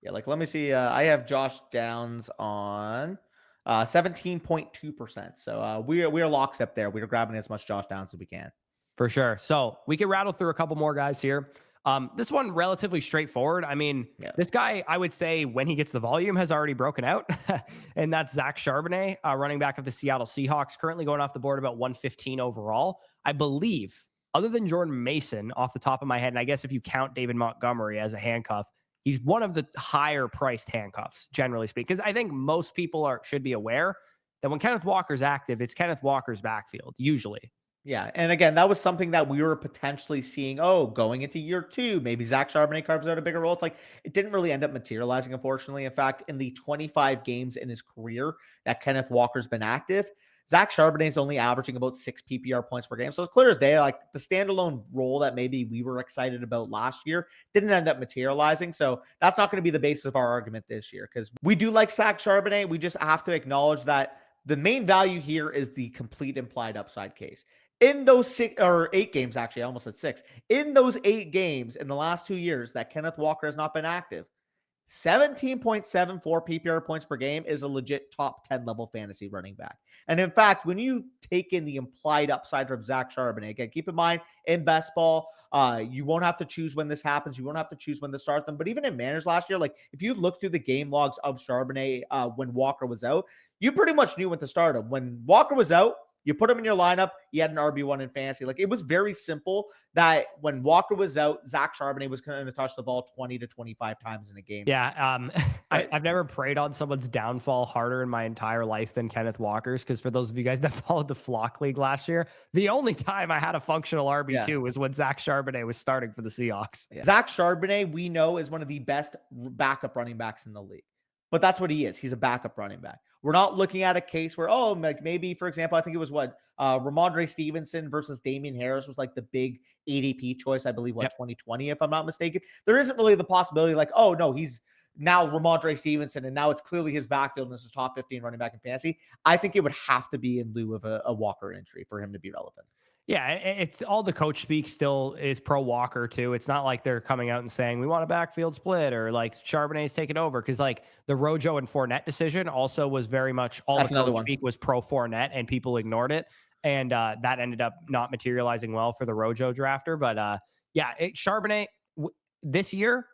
Yeah, like let me see. I have Josh Downs on 17.2%. So we are lockstep there. We're grabbing as much Josh Downs as we can. For sure. So we can rattle through a couple more guys here. This one relatively straightforward. I mean, this guy, I would say when he gets the volume has already broken out, and that's Zach Charbonnet, running back of the Seattle Seahawks, currently going off the board about 115 overall. I believe, other than Jordan Mason off the top of my head, and I guess if you count David Montgomery as a handcuff, he's one of the higher priced handcuffs, generally speaking, because I think most people should be aware that when Kenneth Walker's active, it's Kenneth Walker's backfield, usually. Yeah, and again, that was something that we were potentially seeing, going into year 2, maybe Zach Charbonnet carves out a bigger role. It's like, it didn't really end up materializing, unfortunately. In fact, in the 25 games in his career that Kenneth Walker's been active, Zach Charbonnet is only averaging about 6 PPR points per game. So it's clear as day, like the standalone role that maybe we were excited about last year didn't end up materializing. So that's not going to be the basis of our argument this year, because we do like Zach Charbonnet. We just have to acknowledge that the main value here is the complete implied upside case. In those 6 or 8 games, actually, I almost said 6. In those 8 games in the last 2 years that Kenneth Walker has not been active, 17.74 PPR points per game is a legit top 10 level fantasy running back. And in fact, when you take in the implied upside from Zach Charbonnet, again, keep in mind in best ball, you won't have to choose when this happens. You won't have to choose when to start them. But even in managers last year, like if you look through the game logs of Charbonnet when Walker was out, you pretty much knew when to start him. When Walker was out, you put him in your lineup, you had an RB1 in fantasy. Like it was very simple that when Walker was out, Zach Charbonnet was going to touch the ball 20 to 25 times in a game. Yeah. I've never preyed on someone's downfall harder in my entire life than Kenneth Walker's. Because for those of you guys that followed the Flock League last year, the only time I had a functional RB2 was when Zach Charbonnet was starting for the Seahawks. Yeah. Zach Charbonnet, we know, is one of the best backup running backs in the league. But that's what he is. He's a backup running back. We're not looking at a case where, like maybe, for example, I think it was Ramondre Stevenson versus Damian Harris was like the big ADP choice, I believe, 2020, if I'm not mistaken. There isn't really the possibility like, oh, no, he's now Ramondre Stevenson, and now it's clearly his backfield and this is top 15 running back in fantasy. I think it would have to be in lieu of a Walker injury for him to be relevant. Yeah, it's all the coach speak still is pro Walker too. It's not like they're coming out and saying we want a backfield split or like Charbonnet's taking over, because like the Rojo and Fournette decision also was very much all That's the another coach one. speak was pro Fournette and people ignored it, and that ended up not materializing well for the Rojo drafter. But yeah, Charbonnet this year.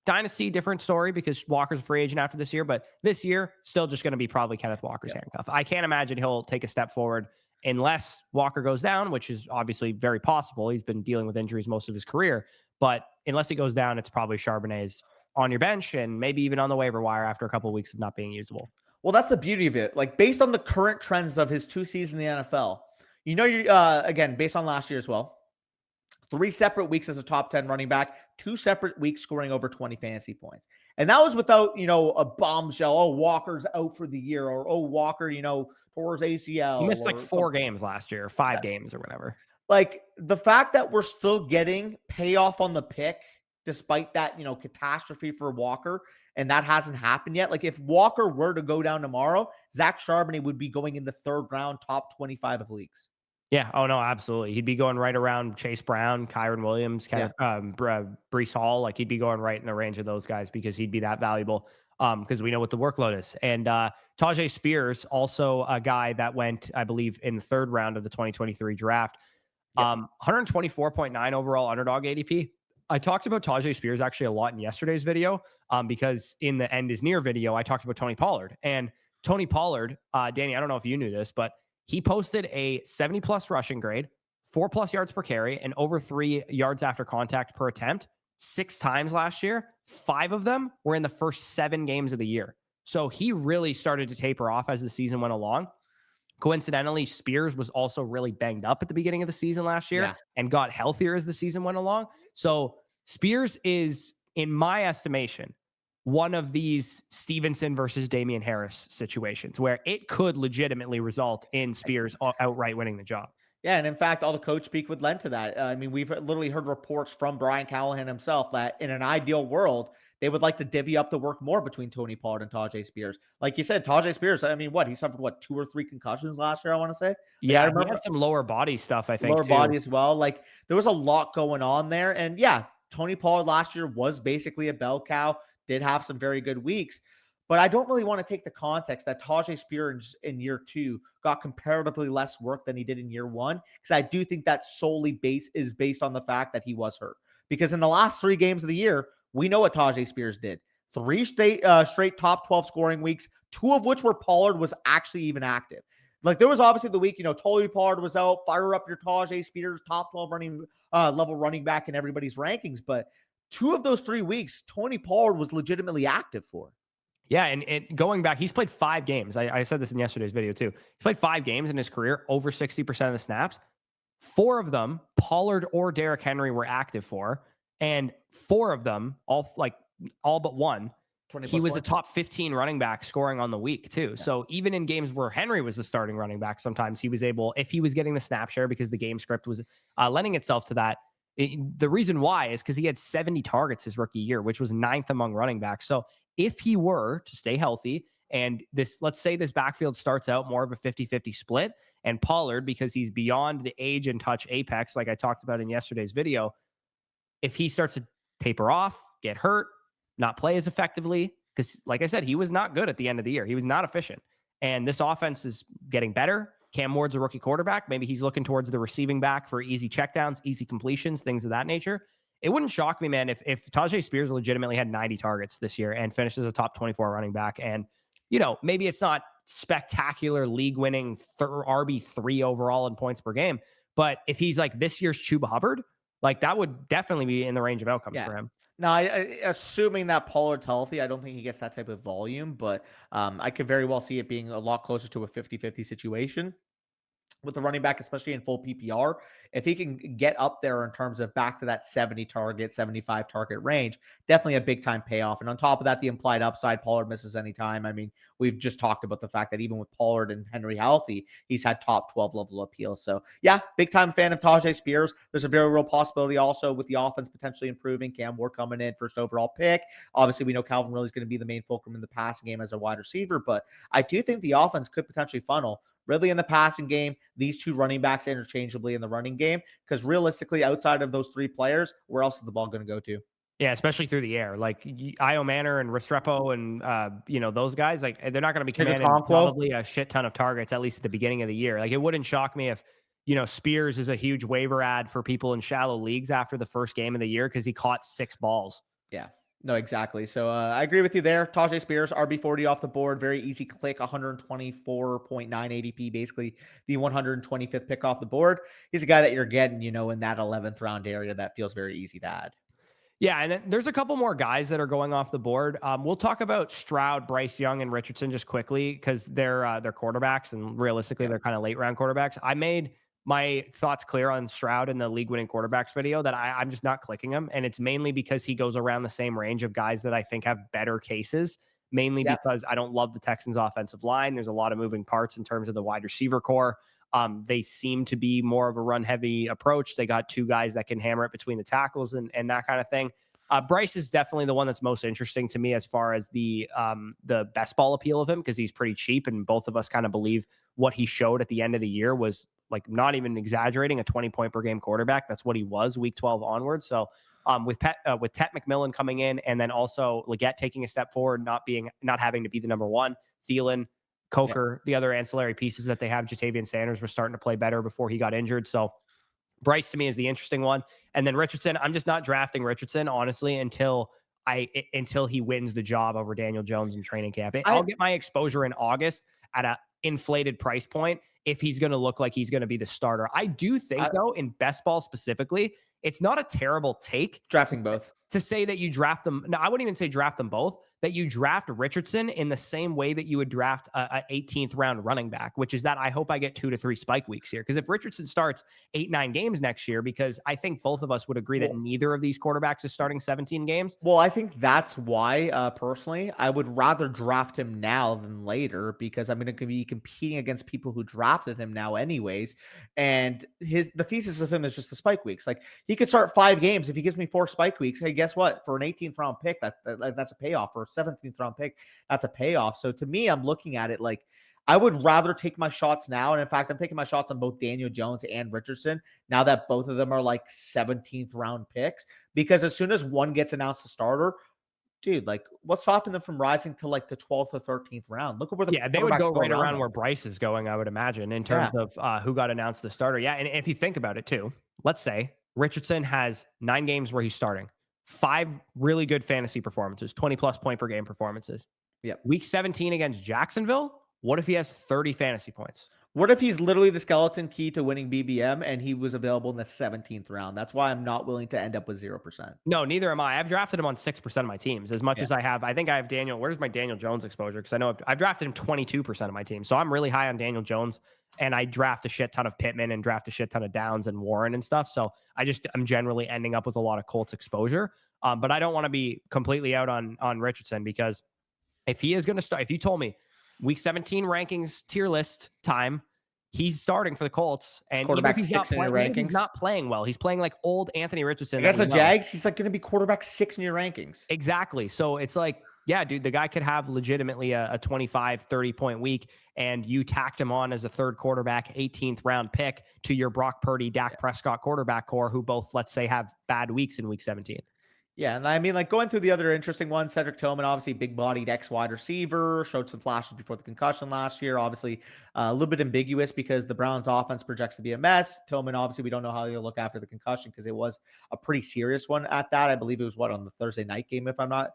Dynasty, different story because Walker's a free agent after this year, but this year still just going to be probably Kenneth Walker's handcuff. I can't imagine he'll take a step forward unless Walker goes down, which is obviously very possible. He's been dealing with injuries most of his career, but unless he goes down, it's probably Charbonnet's on your bench and maybe even on the waiver wire after a couple of weeks of not being usable. Well, that's the beauty of it. Like based on the current trends of his 2 seasons in the NFL, you again, based on last year as well, 3 separate weeks as a top 10 running back, 2 separate weeks scoring over 20 fantasy points. And that was without, a bombshell. Oh, Walker's out for the year, or oh, Walker, tore his ACL. He missed like 4 something. games last year, 5 games or whatever. Like the fact that we're still getting payoff on the pick, despite that, catastrophe for Walker, and that hasn't happened yet. Like if Walker were to go down tomorrow, Zach Charbonnet would be going in the 3rd round, top 25 of leagues. Yeah. Oh no, absolutely. He'd be going right around Chase Brown, Kyron Williams, Breece Hall. Like he'd be going right in the range of those guys because he'd be that valuable. Because we know what the workload is. And Tyjae Spears, also a guy that went, I believe, in the 3rd round of the 2023 draft. 124.9 overall underdog ADP. I talked about Tyjae Spears actually a lot in yesterday's video because in the end is near video, I talked about Tony Pollard. And Tony Pollard, Danny, I don't know if you knew this, but he posted a 70+ rushing grade, 4+ yards per carry, and over 3 yards after contact per attempt 6 times last year. 5 of them were in the first 7 games of the year. So he really started to taper off as the season went along. Coincidentally, Spears was also really banged up at the beginning of the season last year and got healthier as the season went along. So Spears is, in my estimation, one of these Stevenson versus Damian Harris situations where it could legitimately result in Spears outright winning the job. Yeah, and in fact, all the coach speak would lend to that. I mean, we've literally heard reports from Brian Callahan himself that in an ideal world, they would like to divvy up the work more between Tony Pollard and Tyjae Spears. Like you said, Tyjae Spears, I mean, he suffered 2 or 3 concussions last year, I want to say. Yeah, I remember he had some lower body stuff, I think. Lower body as well. Like there was a lot going on there. And yeah, Tony Pollard last year was basically a bell cow, did have some very good weeks. But I don't really want to take the context that Tyjae Spears in year 2 got comparatively less work than he did in year 1, because I do think that solely based on the fact that he was hurt. Because in the last 3 games of the year, we know what Tyjae Spears did. 3 straight top 12 scoring weeks, 2 of which were Pollard was actually even active. Like there was obviously the week, Tony Pollard was out, fire up your Tyjae Spears, top 12 level running back in everybody's rankings. But 2 of those 3 weeks, Tony Pollard was legitimately active for. Yeah, and going back, he's played 5 games. I said this in yesterday's video too. He's played 5 games in his career, over 60% of the snaps. 4 of them, Pollard or Derrick Henry were active for, and 4 of them, all but one, he was a top 15 running back scoring on the week too. Yeah. So even in games where Henry was the starting running back, sometimes he was able, if he was getting the snap share because the game script was lending itself to that. The reason why is because he had 70 targets his rookie year, which was 9th among running backs. So if he were to stay healthy and let's say this backfield starts out more of a 50-50 split, and Pollard, because he's beyond the age and touch apex, like I talked about in yesterday's video, if he starts to taper off, get hurt, not play as effectively, because like I said, he was not good at the end of the year. He was not efficient. And this offense is getting better. Cam Ward's a rookie quarterback. Maybe he's looking towards the receiving back for easy checkdowns, easy completions, things of that nature. It wouldn't shock me, man, if Tyjae Spears legitimately had 90 targets this year and finishes a top 24 running back. And, maybe it's not spectacular league-winning RB3 overall in points per game, but if he's like this year's Chuba Hubbard, like that would definitely be in the range of outcomes for him. Now, assuming that Pollard's healthy, I don't think he gets that type of volume, but I could very well see it being a lot closer to a 50-50 situation. with the running back, especially in full PPR. If he can get up there in terms of back to that 70 target, 75 target range, definitely a big time payoff. And on top of that, the implied upside, Pollard misses any time. I mean, we've just talked about the fact that even with Pollard and Henry healthy, he's had top 12 level appeal. So yeah, big time fan of Tyjae Spears. There's a very real possibility also with the offense potentially improving. Cam Ward coming in, first overall pick. Obviously, we know Calvin Ridley is going to be the main fulcrum in the passing game as a wide receiver, but I do think the offense could potentially funnel Ridley in the passing game, these two running backs interchangeably in the running game. Because realistically, outside of those three players, where else is the ball going to go to? Yeah, especially through the air. Like Io Manor and Restrepo and those guys, like they're not going to be commanding Conquo. probably a shit ton of targets, at least at the beginning of the year. Like it wouldn't shock me if, Spears is a huge waiver ad for people in shallow leagues after the first game of the year because he caught 6 balls. Yeah. No, exactly. So I agree with you there. Tyjae Spears, RB40 off the board. Very easy click, 124.9 ADP, basically the 125th pick off the board. He's a guy that you're getting, in that 11th round area that feels very easy to add. Yeah, and then there's a couple more guys that are going off the board. We'll talk about Stroud, Bryce Young, and Richardson just quickly because they're quarterbacks, and realistically, they're kind of late round quarterbacks. I made my thoughts clear on Stroud in the league winning quarterbacks video that I'm just not clicking him, and it's mainly because he goes around the same range of guys that I think have better cases. Mainly because I don't love the Texans' offensive line. There's a lot of moving parts in terms of the wide receiver core. They seem to be more of a run heavy approach. They got 2 guys that can hammer it between the tackles and that kind of thing. Bryce is definitely the one that's most interesting to me as far as the best ball appeal of him because he's pretty cheap, and both of us kind of believe what he showed at the end of the year was like not even exaggerating a 20-point per game quarterback. That's what he was week 12 onwards. So with Tet McMillan coming in, and then also Leggett taking a step forward, not having to be the number one, Thielen, Coker, the other ancillary pieces that they have, Jatavian Sanders was starting to play better before he got injured. So Bryce to me is the interesting one. And then Richardson, I'm just not drafting Richardson, honestly, until he wins the job over Daniel Jones in training camp. I'll get my exposure in August at a inflated price point if he's going to look like he's going to be the starter. I do think, though, in best ball specifically, it's not a terrible take. Drafting both. To say that you draft them. No, I wouldn't even say draft them both, that you draft Richardson in the same way that you would draft a 18th round running back, which is that I hope I get 2 to 3 spike weeks here. Because if Richardson starts 8-9 games next year, because I think both of us would agree that neither of these quarterbacks is starting 17 games. Well, I think that's why, personally, I would rather draft him now than later because I'm going to be competing against people who drafted him now anyways. And the thesis of him is just the spike weeks. Like he could start 5 games if he gives me 4 spike weeks. Hey, guess what? For an 18th round pick, that's a payoff. For a 17th round pick, that's a payoff. So to me, I'm looking at it like I would rather take my shots now. And in fact, I'm taking my shots on both Daniel Jones and Richardson now that both of them are like 17th round picks, because as soon as one gets announced a starter, dude, like what's stopping them from rising to like the 12th or 13th round? Look at where they would go right around where Bryce is going, I would imagine, in terms of who got announced the starter. Yeah. And if you think about it too, let's say Richardson has 9 games where he's starting, 5 really good fantasy performances, 20+ point per game performances. Yep. Week 17 against Jacksonville. What if he has 30 fantasy points? What if he's literally the skeleton key to winning BBM and he was available in the 17th round? That's why I'm not willing to end up with 0%. No, neither am I. I've drafted him on 6% of my teams as much as I have. I think I have Daniel. Where's my Daniel Jones exposure? Because I know I've drafted him 22% of my team. So I'm really high on Daniel Jones, and I draft a shit ton of Pittman and draft a shit ton of Downs and Warren and stuff. So I'm generally ending up with a lot of Colts exposure. But I don't want to be completely out on Richardson, because if he is going to start, if you told me week 17 rankings tier list time, he's starting for the Colts, and quarterback even if 6 in your rankings. He's not playing well. He's playing like old Anthony Richardson. Against the Jags, he's like going to be quarterback 6 in your rankings. Exactly. So it's like, yeah, dude, the guy could have legitimately a 25, 30-point week, and you tacked him on as a third quarterback, 18th round pick to your Brock Purdy, Dak Prescott quarterback core, who both, let's say, have bad weeks in week 17. Yeah, and I mean, like going through the other interesting ones, Cedric Tillman, obviously big-bodied X-wide receiver, showed some flashes before the concussion last year. Obviously, a little bit ambiguous because the Browns' offense projects to be a mess. Tillman, obviously, we don't know how he'll look after the concussion because it was a pretty serious one at that. I believe it was on the Thursday night game, if I'm not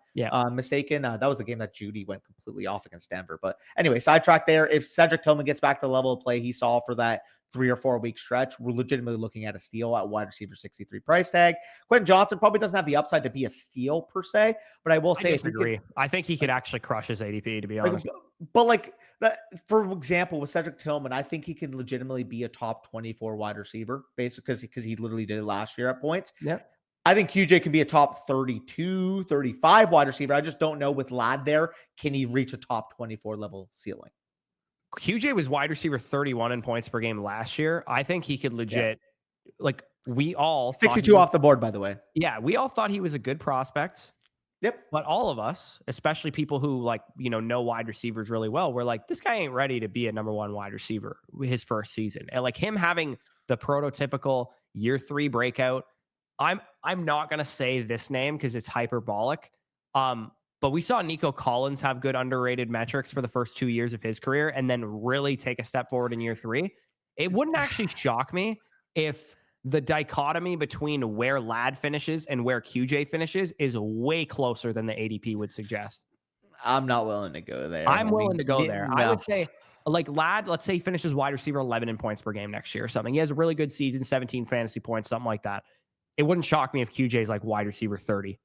mistaken. That was the game that Judy went completely off against Denver. But anyway, sidetrack there. If Cedric Tillman gets back to the level of play he saw for that 3 or 4 week stretch, we're legitimately looking at a steal at wide receiver 63 price tag. Quentin Johnson probably doesn't have the upside to be a steal per se, but I will say, I disagree. I think he could actually crush his ADP, to be honest. But like for example, with Cedric Tillman, I think he can legitimately be a top 24 wide receiver, basically because he literally did it last year at points. Yep. I think QJ can be a top 32, 35 wide receiver. I just don't know with Ladd there, can he reach a top 24 level ceiling? QJ was wide receiver 31 in points per game last year. I think he could legit, like, we all thought 62 off the board, by the way. yeah, we all thought he was a good prospect. Yep. But all of us, especially people who like, know wide receivers really well, we're like, this guy ain't ready to be a number one wide receiver his first season. And like him having the prototypical year 3 breakout, I'm not gonna say this name because it's hyperbolic. But we saw Nico Collins have good underrated metrics for the first 2 years of his career and then really take a step forward in year 3. It wouldn't actually shock me if the dichotomy between where Ladd finishes and where QJ finishes is way closer than the ADP would suggest. I'm not willing to go there. I'm willing to go there. No. I would say, like Ladd, let's say he finishes wide receiver 11 in points per game next year or something. He has a really good season, 17 fantasy points, something like that. It wouldn't shock me if QJ is like wide receiver 30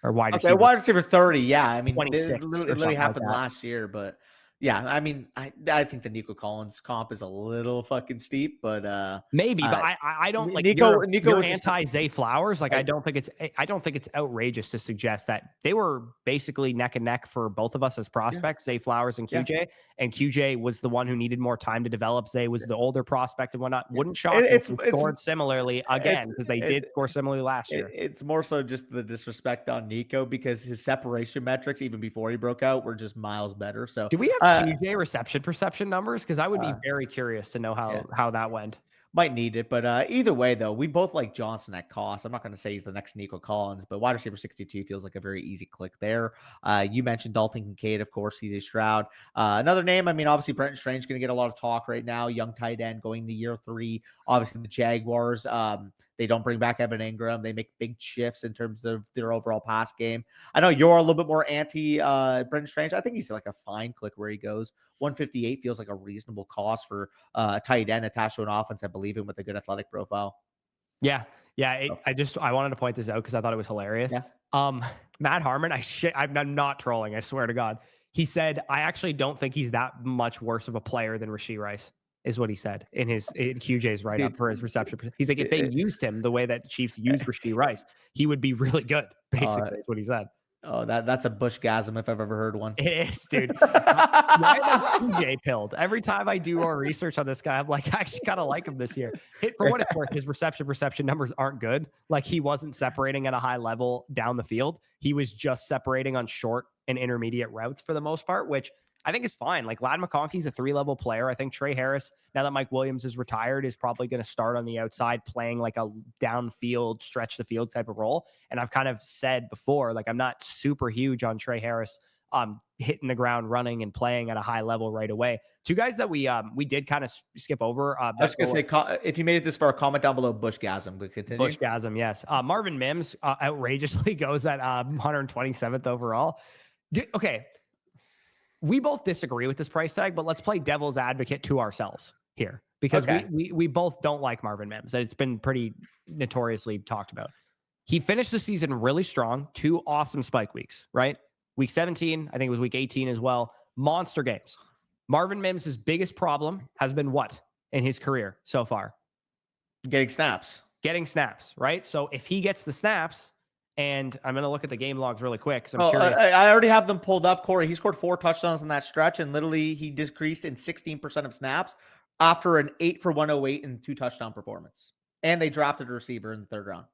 or wide receiver. Wide receiver 30. Yeah. I mean, 26 it literally like happened that. last year, but yeah, I mean, I think the Nico Collins comp is a little fucking steep, but maybe, but I don't like Nico you're was anti Zay Flowers. Like I don't think it's outrageous to suggest that they were basically neck and neck for both of us as prospects, Zay Flowers and QJ. And QJ was the one who needed more time to develop. Zay was the older prospect and whatnot. Wouldn't shock me if they scored similarly again because they did score similarly last year. It's more so just the disrespect on Nico because his separation metrics, even before he broke out, were just miles better. So do we have QJ reception perception numbers? Because I would be very curious to know how that went. Might need it, but either way, though, we both like Johnson at cost. I'm not going to say he's the next Nico Collins, but wide receiver 62 feels like a very easy click there. You mentioned Dalton Kincaid, of course, CJ Stroud. Another name, I mean, obviously, Brenton Strange going to get a lot of talk right now. Young tight end going to year 3. Obviously, the Jaguars, they don't bring back Evan Ingram. They make big shifts in terms of their overall pass game. I know you're a little bit more anti Brenton Strange. I think he's like a fine click where he goes. 158 feels like a reasonable cost for a tight end attached to an offense, I believe, in with a good athletic profile. Yeah. I wanted to point this out because I thought it was hilarious. Yeah. Matt Harmon, I'm not trolling. I swear to God. He said, I actually don't think he's that much worse of a player than Rashee Rice, is what he said in QJ's write up for his reception. He's like, if they used him the way that the Chiefs used Rashee Rice, he would be really good. Basically, is what he said. Oh, that's a bushgasm if I've ever heard one. It is, dude. Why am I QJ pilled? Every time I do more research on this guy, I'm like, I actually kind of like him this year. For what it's worth, his reception numbers aren't good. Like he wasn't separating at a high level down the field. He was just separating on short and intermediate routes for the most part, which I think is fine. Like Ladd McConkey's a 3-level player. I think Trey Harris, now that Mike Williams is retired, is probably going to start on the outside playing like a downfield, stretch the field type of role. And I've kind of said before, like I'm not super huge on Trey Harris hitting the ground running and playing at a high level right away. Two guys that we did kind of skip over. I was going to say, if you made it this far, comment down below Bushgasm. We continue. Bushgasm, yes. Marvin Mims outrageously goes at 127th overall. Okay. We both disagree with this price tag, but let's play devil's advocate to ourselves here because we both don't like Marvin Mims. It's been pretty notoriously talked about. He finished the season really strong, 2 awesome spike weeks, right? Week 17, I think it was week 18 as well. Monster games. Marvin Mims' biggest problem has been what in his career so far? Getting snaps, right? So if he gets the snaps, and I'm going to look at the game logs really quick because I'm curious. I already have them pulled up, Corey. He scored 4 touchdowns in that stretch, and literally he decreased in 16% of snaps after an 8 for 108 and 2 touchdown performance. And they drafted a receiver in the 3rd round.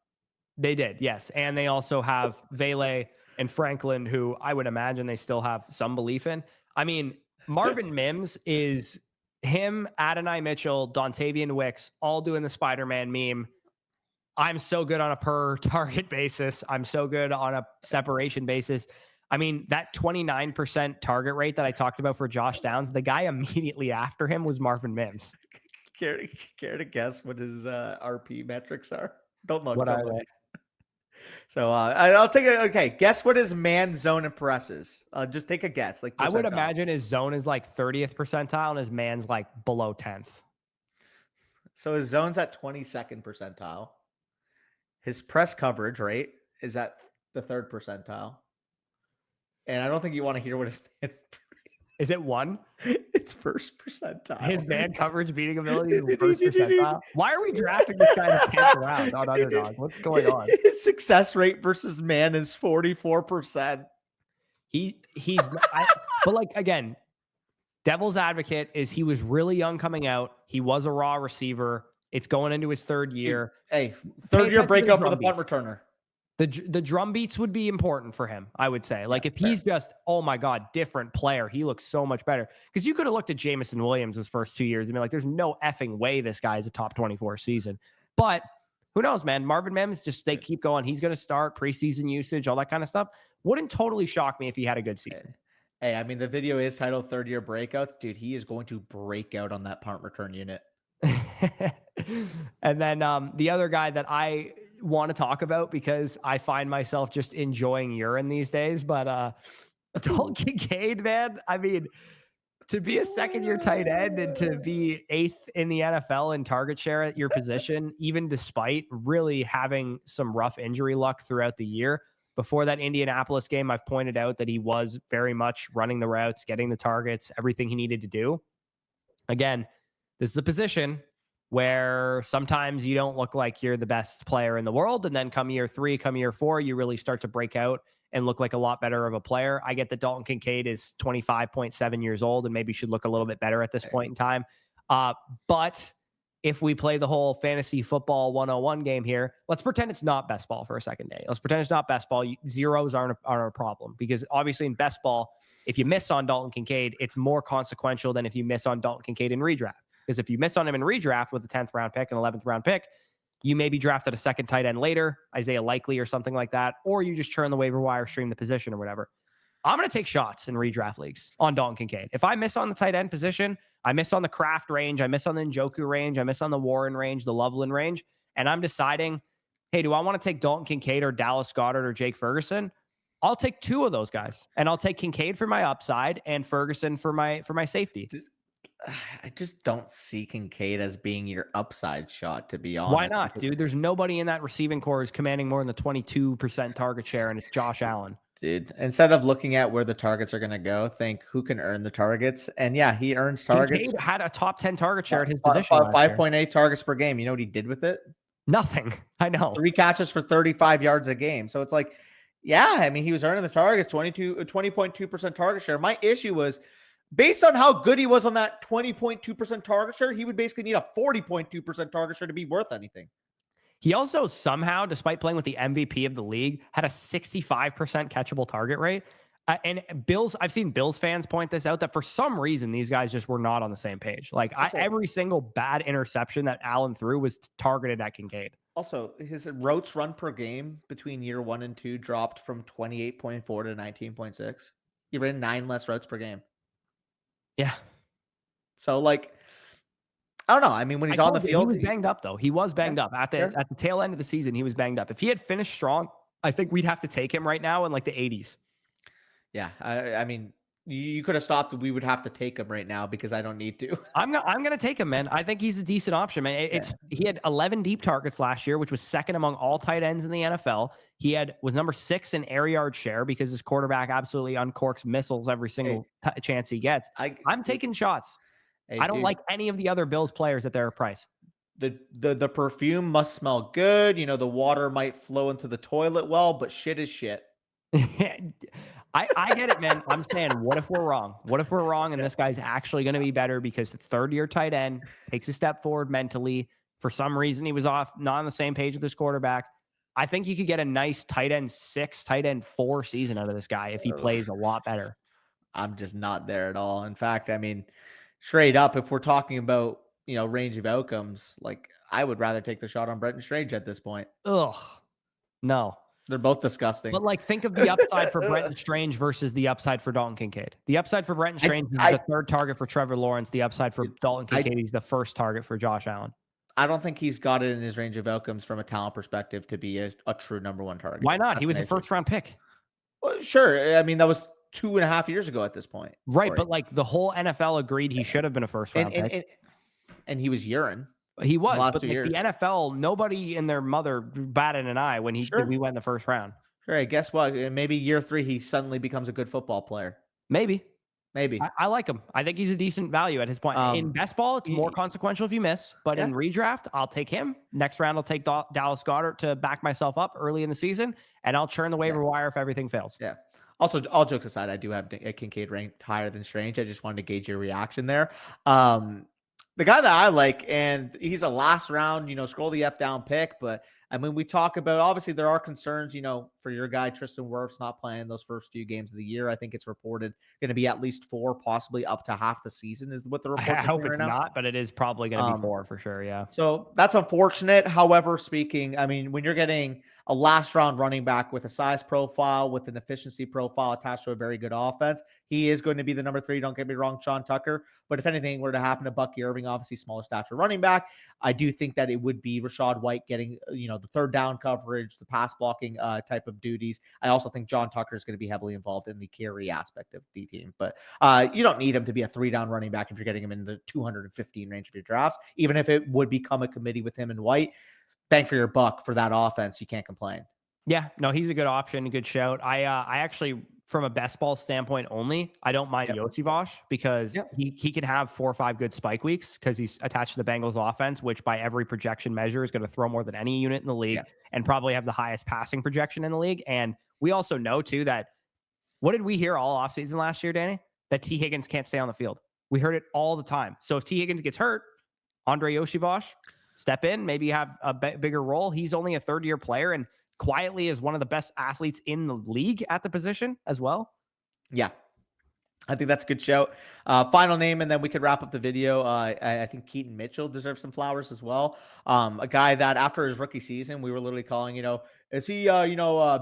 They did, yes. And they also have Vele and Franklin, who I would imagine they still have some belief in. I mean, Marvin Mims is him, Adonai Mitchell, Dontavian Wicks, all doing the Spider-Man meme. I'm so good on a per target basis. I'm so good on a separation basis. I mean, that 29% target rate that I talked about for Josh Downs, the guy immediately after him was Marvin Mims. Care to guess what his RP metrics are? Don't look. What are they? So I'll take it. Okay, guess what his man zone impresses. Just take a guess. Like I would imagine his zone is like 30th percentile and his man's like below 10th. So his zone's at 22nd percentile. His press coverage rate is at the 3rd percentile. And I don't think you want to hear what his Is it 1? It's first percentile. His man coverage beating ability is first percentile. Why are we drafting this guy in the 10th round on Underdog? What's going on? His success rate versus man is 44%. But like again, devil's advocate is he was really young coming out. He was a raw receiver. It's going into his 3rd year. Hey, 3rd year breakout for the punt returner. The drum beats would be important for him, I would say. Like if he's just, oh my God, different player, he looks so much better. Because you could have looked at Jameson Williams his first 2 years and been like, there's no effing way this guy is a top 24 season. But who knows, man? Marvin Mims, they keep going. He's going to start preseason usage, all that kind of stuff. Wouldn't totally shock me if he had a good season. Hey, I mean, the video is titled 3rd year breakout. Dude, he is going to break out on that punt return unit. And then the other guy that I want to talk about because I find myself just enjoying urine these days, but Dalton Kincaid, man. I mean, to be a 2nd-year tight end and to be 8th in the NFL in target share at your position, even despite really having some rough injury luck throughout the year. Before that Indianapolis game, I've pointed out that he was very much running the routes, getting the targets, everything he needed to do. Again, this is a position where sometimes you don't look like you're the best player in the world. And then come year 3, come year 4, you really start to break out and look like a lot better of a player. I get that Dalton Kincaid is 25.7 years old and maybe should look a little bit better at this point in time. But if we play the whole fantasy football 101 game here, let's pretend it's not best ball for a second day. Let's pretend it's not best ball. Zeros aren't a problem because obviously in best ball, if you miss on Dalton Kincaid, it's more consequential than if you miss on Dalton Kincaid in redraft. Because if you miss on him in redraft with a 10th round pick and 11th round pick, you may be drafted a 2nd tight end later, Isaiah Likely or something like that, or you just churn the waiver wire, stream the position or whatever. I'm going to take shots in redraft leagues on Dalton Kincaid. If I miss on the tight end position, I miss on the Kraft range, I miss on the Njoku range, I miss on the Warren range, the Loveland range, and I'm deciding, hey, do I want to take Dalton Kincaid or Dallas Goedert or Jake Ferguson? I'll take 2 of those guys, and I'll take Kincaid for my upside and Ferguson for my safety. I just don't see Kincaid as being your upside shot, to be honest. Why not, dude? There's nobody in that receiving core who's commanding more than the 22% target share, and it's Josh Allen. Dude, instead of looking at where the targets are going to go, think who can earn the targets. And yeah, he earns targets. Kincaid had a top 10 target share at his position. 5.8 targets per game. You know what he did with it? Nothing. I know. 3 catches for 35 yards a game. So it's like, yeah, I mean, he was earning the targets, 20.2% target share. My issue was, based on how good he was on that 20.2% target share, he would basically need a 40.2% target share to be worth anything. He also somehow, despite playing with the MVP of the league, had a 65% catchable target rate. And I've seen Bills fans point this out, that for some reason, these guys just were not on the same page. Like every single bad interception that Allen threw was targeted at Kincaid. Also, his routes run per game between year 1 and 2 dropped from 28.4 to 19.6. He ran 9 less routes per game. Yeah. So, like, I don't know. I mean, when he's on the field, he was banged up, though. He was banged up at the tail end of the season. He was banged up. If he had finished strong, I think we'd have to take him right now in like the 80s. Yeah, I mean, you could have stopped. We would have to take him right now because I don't need to. I'm gonna take him, man. I think he's a decent option, man. He had 11 deep targets last year, which was 2nd among all tight ends in the NFL. He was number 6 in air yard share because his quarterback absolutely uncorks missiles every single chance he gets. I'm taking shots. I don't like any of the other Bills players at their price. The perfume must smell good. You know, the water might flow into the toilet well, but shit is shit. I get it, man. I'm saying, what if we're wrong? What if we're wrong and this guy's actually going to be better because the 3rd-year tight end takes a step forward mentally. For some reason, he was not on the same page with his quarterback. I think you could get a nice tight end 6, tight end 4 season out of this guy if he plays a lot better. I'm just not there at all. In fact, I mean, straight up, if we're talking about, you know, range of outcomes, like, I would rather take the shot on Brenton Strange at this point. Ugh. No. They're both disgusting. But like, think of the upside for Brenton Strange versus the upside for Dalton Kincaid. The upside for Brenton Strange is the 3rd target for Trevor Lawrence. The upside for Dalton Kincaid is the 1st target for Josh Allen. I don't think he's got it in his range of outcomes from a talent perspective to be a true number 1 target. Why not? He was a 1st-round pick. Well, sure. I mean, that was 2.5 years ago at this point. Right, but like the whole NFL agreed he should have been a 1st-round pick. And he was urine. He was, but like the NFL, nobody and their mother batted an eye when we went in the 1st round. Sure, guess what? Maybe year 3 he suddenly becomes a good football player. Maybe. maybe. I like him. I think he's a decent value at his point. In Um, best ball, it's more y- consequential if you miss, but yeah, in redraft, I'll take him. Next round, I'll take Dallas Goedert to back myself up early in the season, and I'll churn the yeah. waiver wire if everything fails. Yeah. Also, all jokes aside, I do have Kincaid ranked higher than Strange. I just wanted to gauge your reaction there. Um, the guy that I like, and he's a last round, scroll the F down pick, but I mean, we talk about obviously there are concerns, for your guy Tristan Wirfs not playing those first few games of the year. I think it's reported going to be at least 4, possibly up to half the season, is what the I reports are hope saying right it's now. not, but it is probably going to be Um, 4 for sure. Yeah. so that's unfortunate. However, speaking, I mean, when you're getting a last round running back with a size profile, with an efficiency profile attached to a very good offense, he is going to be the number 3. Don't get me wrong, Sean Tucker. But if anything were to happen to Bucky Irving, obviously smaller stature running back, I do think that it would be Rachaad White getting, the third down coverage, the pass blocking type of duties. I also think John Tucker is going to be heavily involved in the carry aspect of the team. But you don't need him to be a 3-down running back if you're getting him in the 215 range of your drafts, even if it would become a committee with him and White. Bang for your buck for that offense. You can't complain. Yeah, no, he's a good option, a good shout. I actually, from a best ball standpoint only, I don't mind Yep. Yossi because Yep. he can have 4 or 5 good spike weeks because he's attached to the Bengals offense, which by every projection measure is going to throw more than any unit in the league Yeah. and probably have the highest passing projection in the league. And we also know too that what did we hear all offseason last year, Danny? That T. Higgins can't stay on the field. We heard it all the time. So if T. Higgins gets hurt, Andre Yoshivash, step in, maybe have a bigger role. He's only a third-year player and quietly is one of the best athletes in the league at the position as well. Yeah. I think that's a good shout. Final name, and then we could wrap up the video. I think Keaton Mitchell deserves some flowers as well. A guy that after his rookie season, we were literally calling, is he,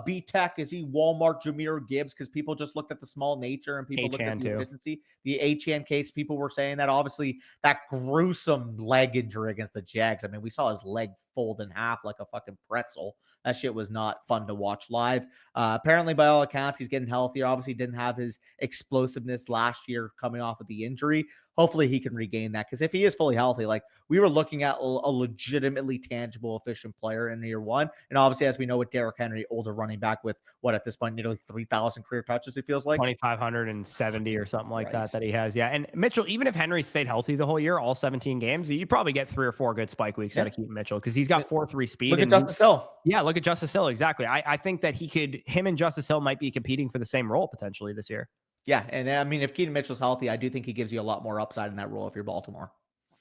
B Tech? Is he Walmart Jameer Gibbs? Because people just looked at the small nature and people looked at Achan the too. efficiency. The Achan case, people were saying that obviously that gruesome leg injury against the Jags. I mean, we saw his leg fold in half like a fucking pretzel. That shit was not fun to watch live. Apparently, by all accounts, he's getting healthier. Obviously, didn't have his explosiveness last year coming off of the injury. Hopefully, he can regain that because if he is fully healthy, like we were looking at a legitimately tangible, efficient player in year 1. And obviously, as we know, with Derrick Henry, older running back with what at this point nearly 3,000 career touches, it feels like 2,570 or something like Christ. that he has. Yeah. And Mitchell, even if Henry stayed healthy the whole year, all 17 games, you'd probably get 3 or 4 good spike weeks out of Keaton Mitchell because he's got 4.3 speed. Look at Justice Hill. Yeah, look at Justice Hill. Exactly. I think that him and Justice Hill might be competing for the same role potentially this year. Yeah, and I mean, if Keaton Mitchell's healthy, I do think he gives you a lot more upside in that role if you're Baltimore.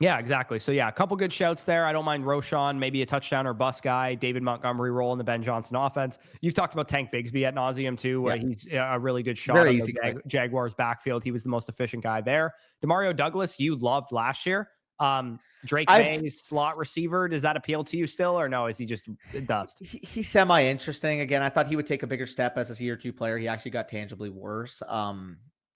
Yeah, exactly. So yeah, a couple good shouts there. I don't mind Roshan, maybe a touchdown or bust guy, David Montgomery role in the Ben Johnson offense. You've talked about Tank Bigsby at nauseum too, where he's a really good shot Very on easy the Jaguars backfield. He was the most efficient guy there. Demario Douglas, you loved last year. Drake May's slot receiver, does that appeal to you still, or no? Is he just dust? He's semi-interesting. Again, I thought he would take a bigger step as a year 2 player. He actually got tangibly worse.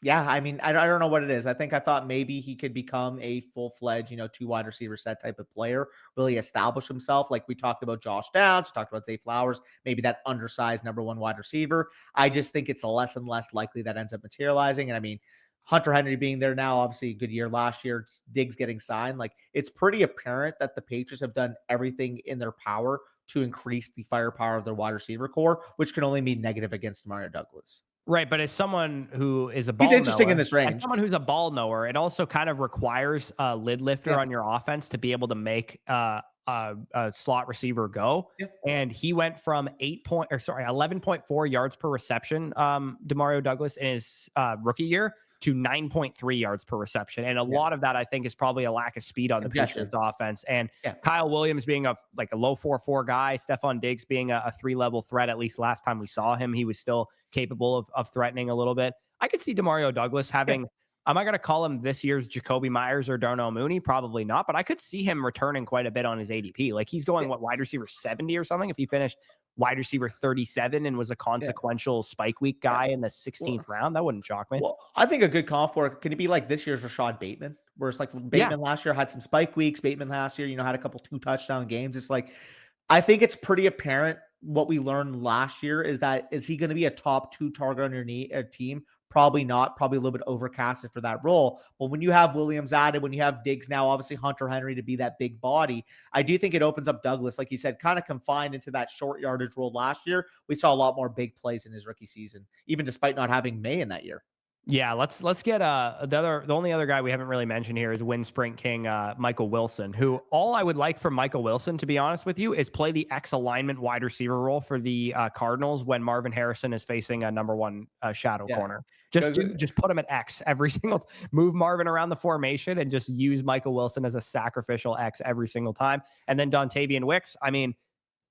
Yeah, I mean, I don't know what it is. I thought maybe he could become a full-fledged, 2 wide receiver set type of player, really establish himself. Like we talked about Josh Downs, we talked about Zay Flowers, maybe that undersized number 1 wide receiver. I just think it's less and less likely that ends up materializing. And I mean, Hunter Henry being there now, obviously a good year last year, Diggs getting signed. Like it's pretty apparent that the Patriots have done everything in their power to increase the firepower of their wide receiver core, which can only mean negative against Mario Douglas. Right, but as someone who is a ball He's interesting knower, in this range. as someone who's a ball knower, it also kind of requires a lid lifter on your offense to be able to make a slot receiver go. Yeah. And he went from 11.4 yards per reception, Demario Douglas in his rookie year to 9.3 yards per reception. And a lot of that, I think, is probably a lack of speed on the Patriots offense. And Kyle Williams being a low 4.4 guy, Stephon Diggs being a 3-level threat, at least last time we saw him, he was still capable of threatening a little bit. I could see Demario Douglas having, am I going to call him this year's Jacoby Myers or Darnell Mooney? Probably not, but I could see him returning quite a bit on his ADP. Like he's going, wide receiver 70 or something? If he finished wide receiver 37 and was a consequential spike week guy in the 16th round, that wouldn't shock me. Well, I think a good comp for it, can it be like this year's Rashad Bateman, where it's like Bateman last year had some spike weeks. Bateman last year, had a couple 2 touchdown games. It's like, I think it's pretty apparent what we learned last year is he going to be a top 2 target on your team? Probably not. Probably a little bit overcasted for that role. But when you have Williams added, when you have Diggs now, obviously Hunter Henry to be that big body, I do think it opens up Douglas, like you said, kind of confined into that short yardage role last year. We saw a lot more big plays in his rookie season, even despite not having May in that year. Yeah, let's get the only other guy we haven't really mentioned here is Wind Sprint King Michael Wilson, who all I would like from Michael Wilson, to be honest with you, is play the X alignment wide receiver role for the Cardinals when Marvin Harrison is facing a number one shadow Yeah. corner. Go, go. Just put him at X every single move Marvin around the formation and just use Michael Wilson as a sacrificial X every single time. And then Dontavian Wicks, I mean,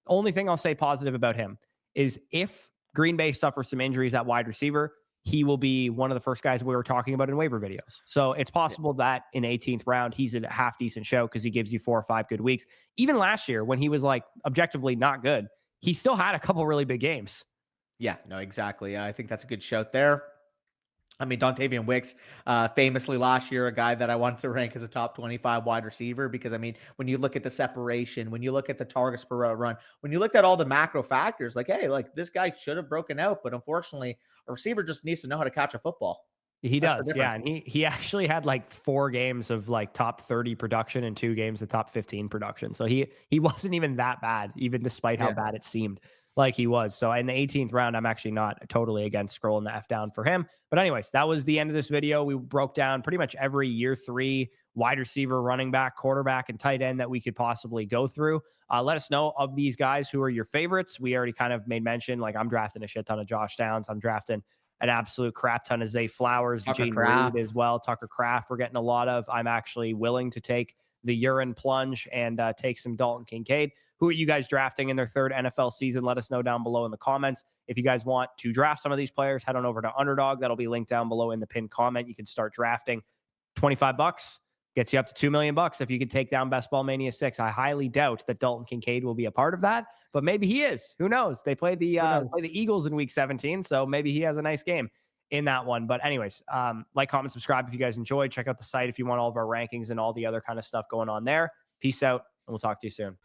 only thing I'll say positive about him is if Green Bay suffers some injuries at wide receiver, he will be one of the first guys we were talking about in waiver videos. So it's possible that in 18th round, he's a half decent show because he gives you 4 or 5 good weeks. Even last year, when he was like objectively not good, he still had a couple really big games. Yeah, no, exactly. I think that's a good shout there. I mean, Dontavian Wicks, famously last year, a guy that I wanted to rank as a top 25 wide receiver because, I mean, when you look at the separation, when you look at the targets per route run, when you looked at all the macro factors, like, hey, like this guy should have broken out, but unfortunately, a receiver just needs to know how to catch a football. He That's the does, yeah, difference. and he actually had like 4 games of like top 30 production and 2 games of top 15 production. So he wasn't even that bad, even despite how Yeah. bad it seemed like he was. So in the 18th round, I'm actually not totally against scrolling the F down for him. But anyways, that was the end of this video. We broke down pretty much every year 3 wide receiver, running back, quarterback, and tight end that we could possibly go through. Let us know of these guys who are your favorites. We already kind of made mention, like I'm drafting a shit ton of Josh Downs. I'm drafting an absolute crap ton of Zay Flowers, Tucker Jayden Reed Kraft. as well. Tucker Kraft, we're getting a lot of. I'm actually willing to take the urine plunge and take some Dalton Kincaid. Who are you guys drafting in their 3rd NFL season? Let us know down below in the comments. If you guys want to draft some of these players, head on over to Underdog. That'll be linked down below in the pinned comment. You can start drafting. $25 gets you up to $2 million if you can take down Best Ball Mania 6. I highly doubt that Dalton Kincaid will be a part of that, but maybe he is. Who knows? They play the Eagles in week 17, so maybe he has a nice game in that one. But anyways, like, comment, subscribe if you guys enjoyed. Check out the site if you want all of our rankings and all the other kind of stuff going on there. Peace out, and we'll talk to you soon.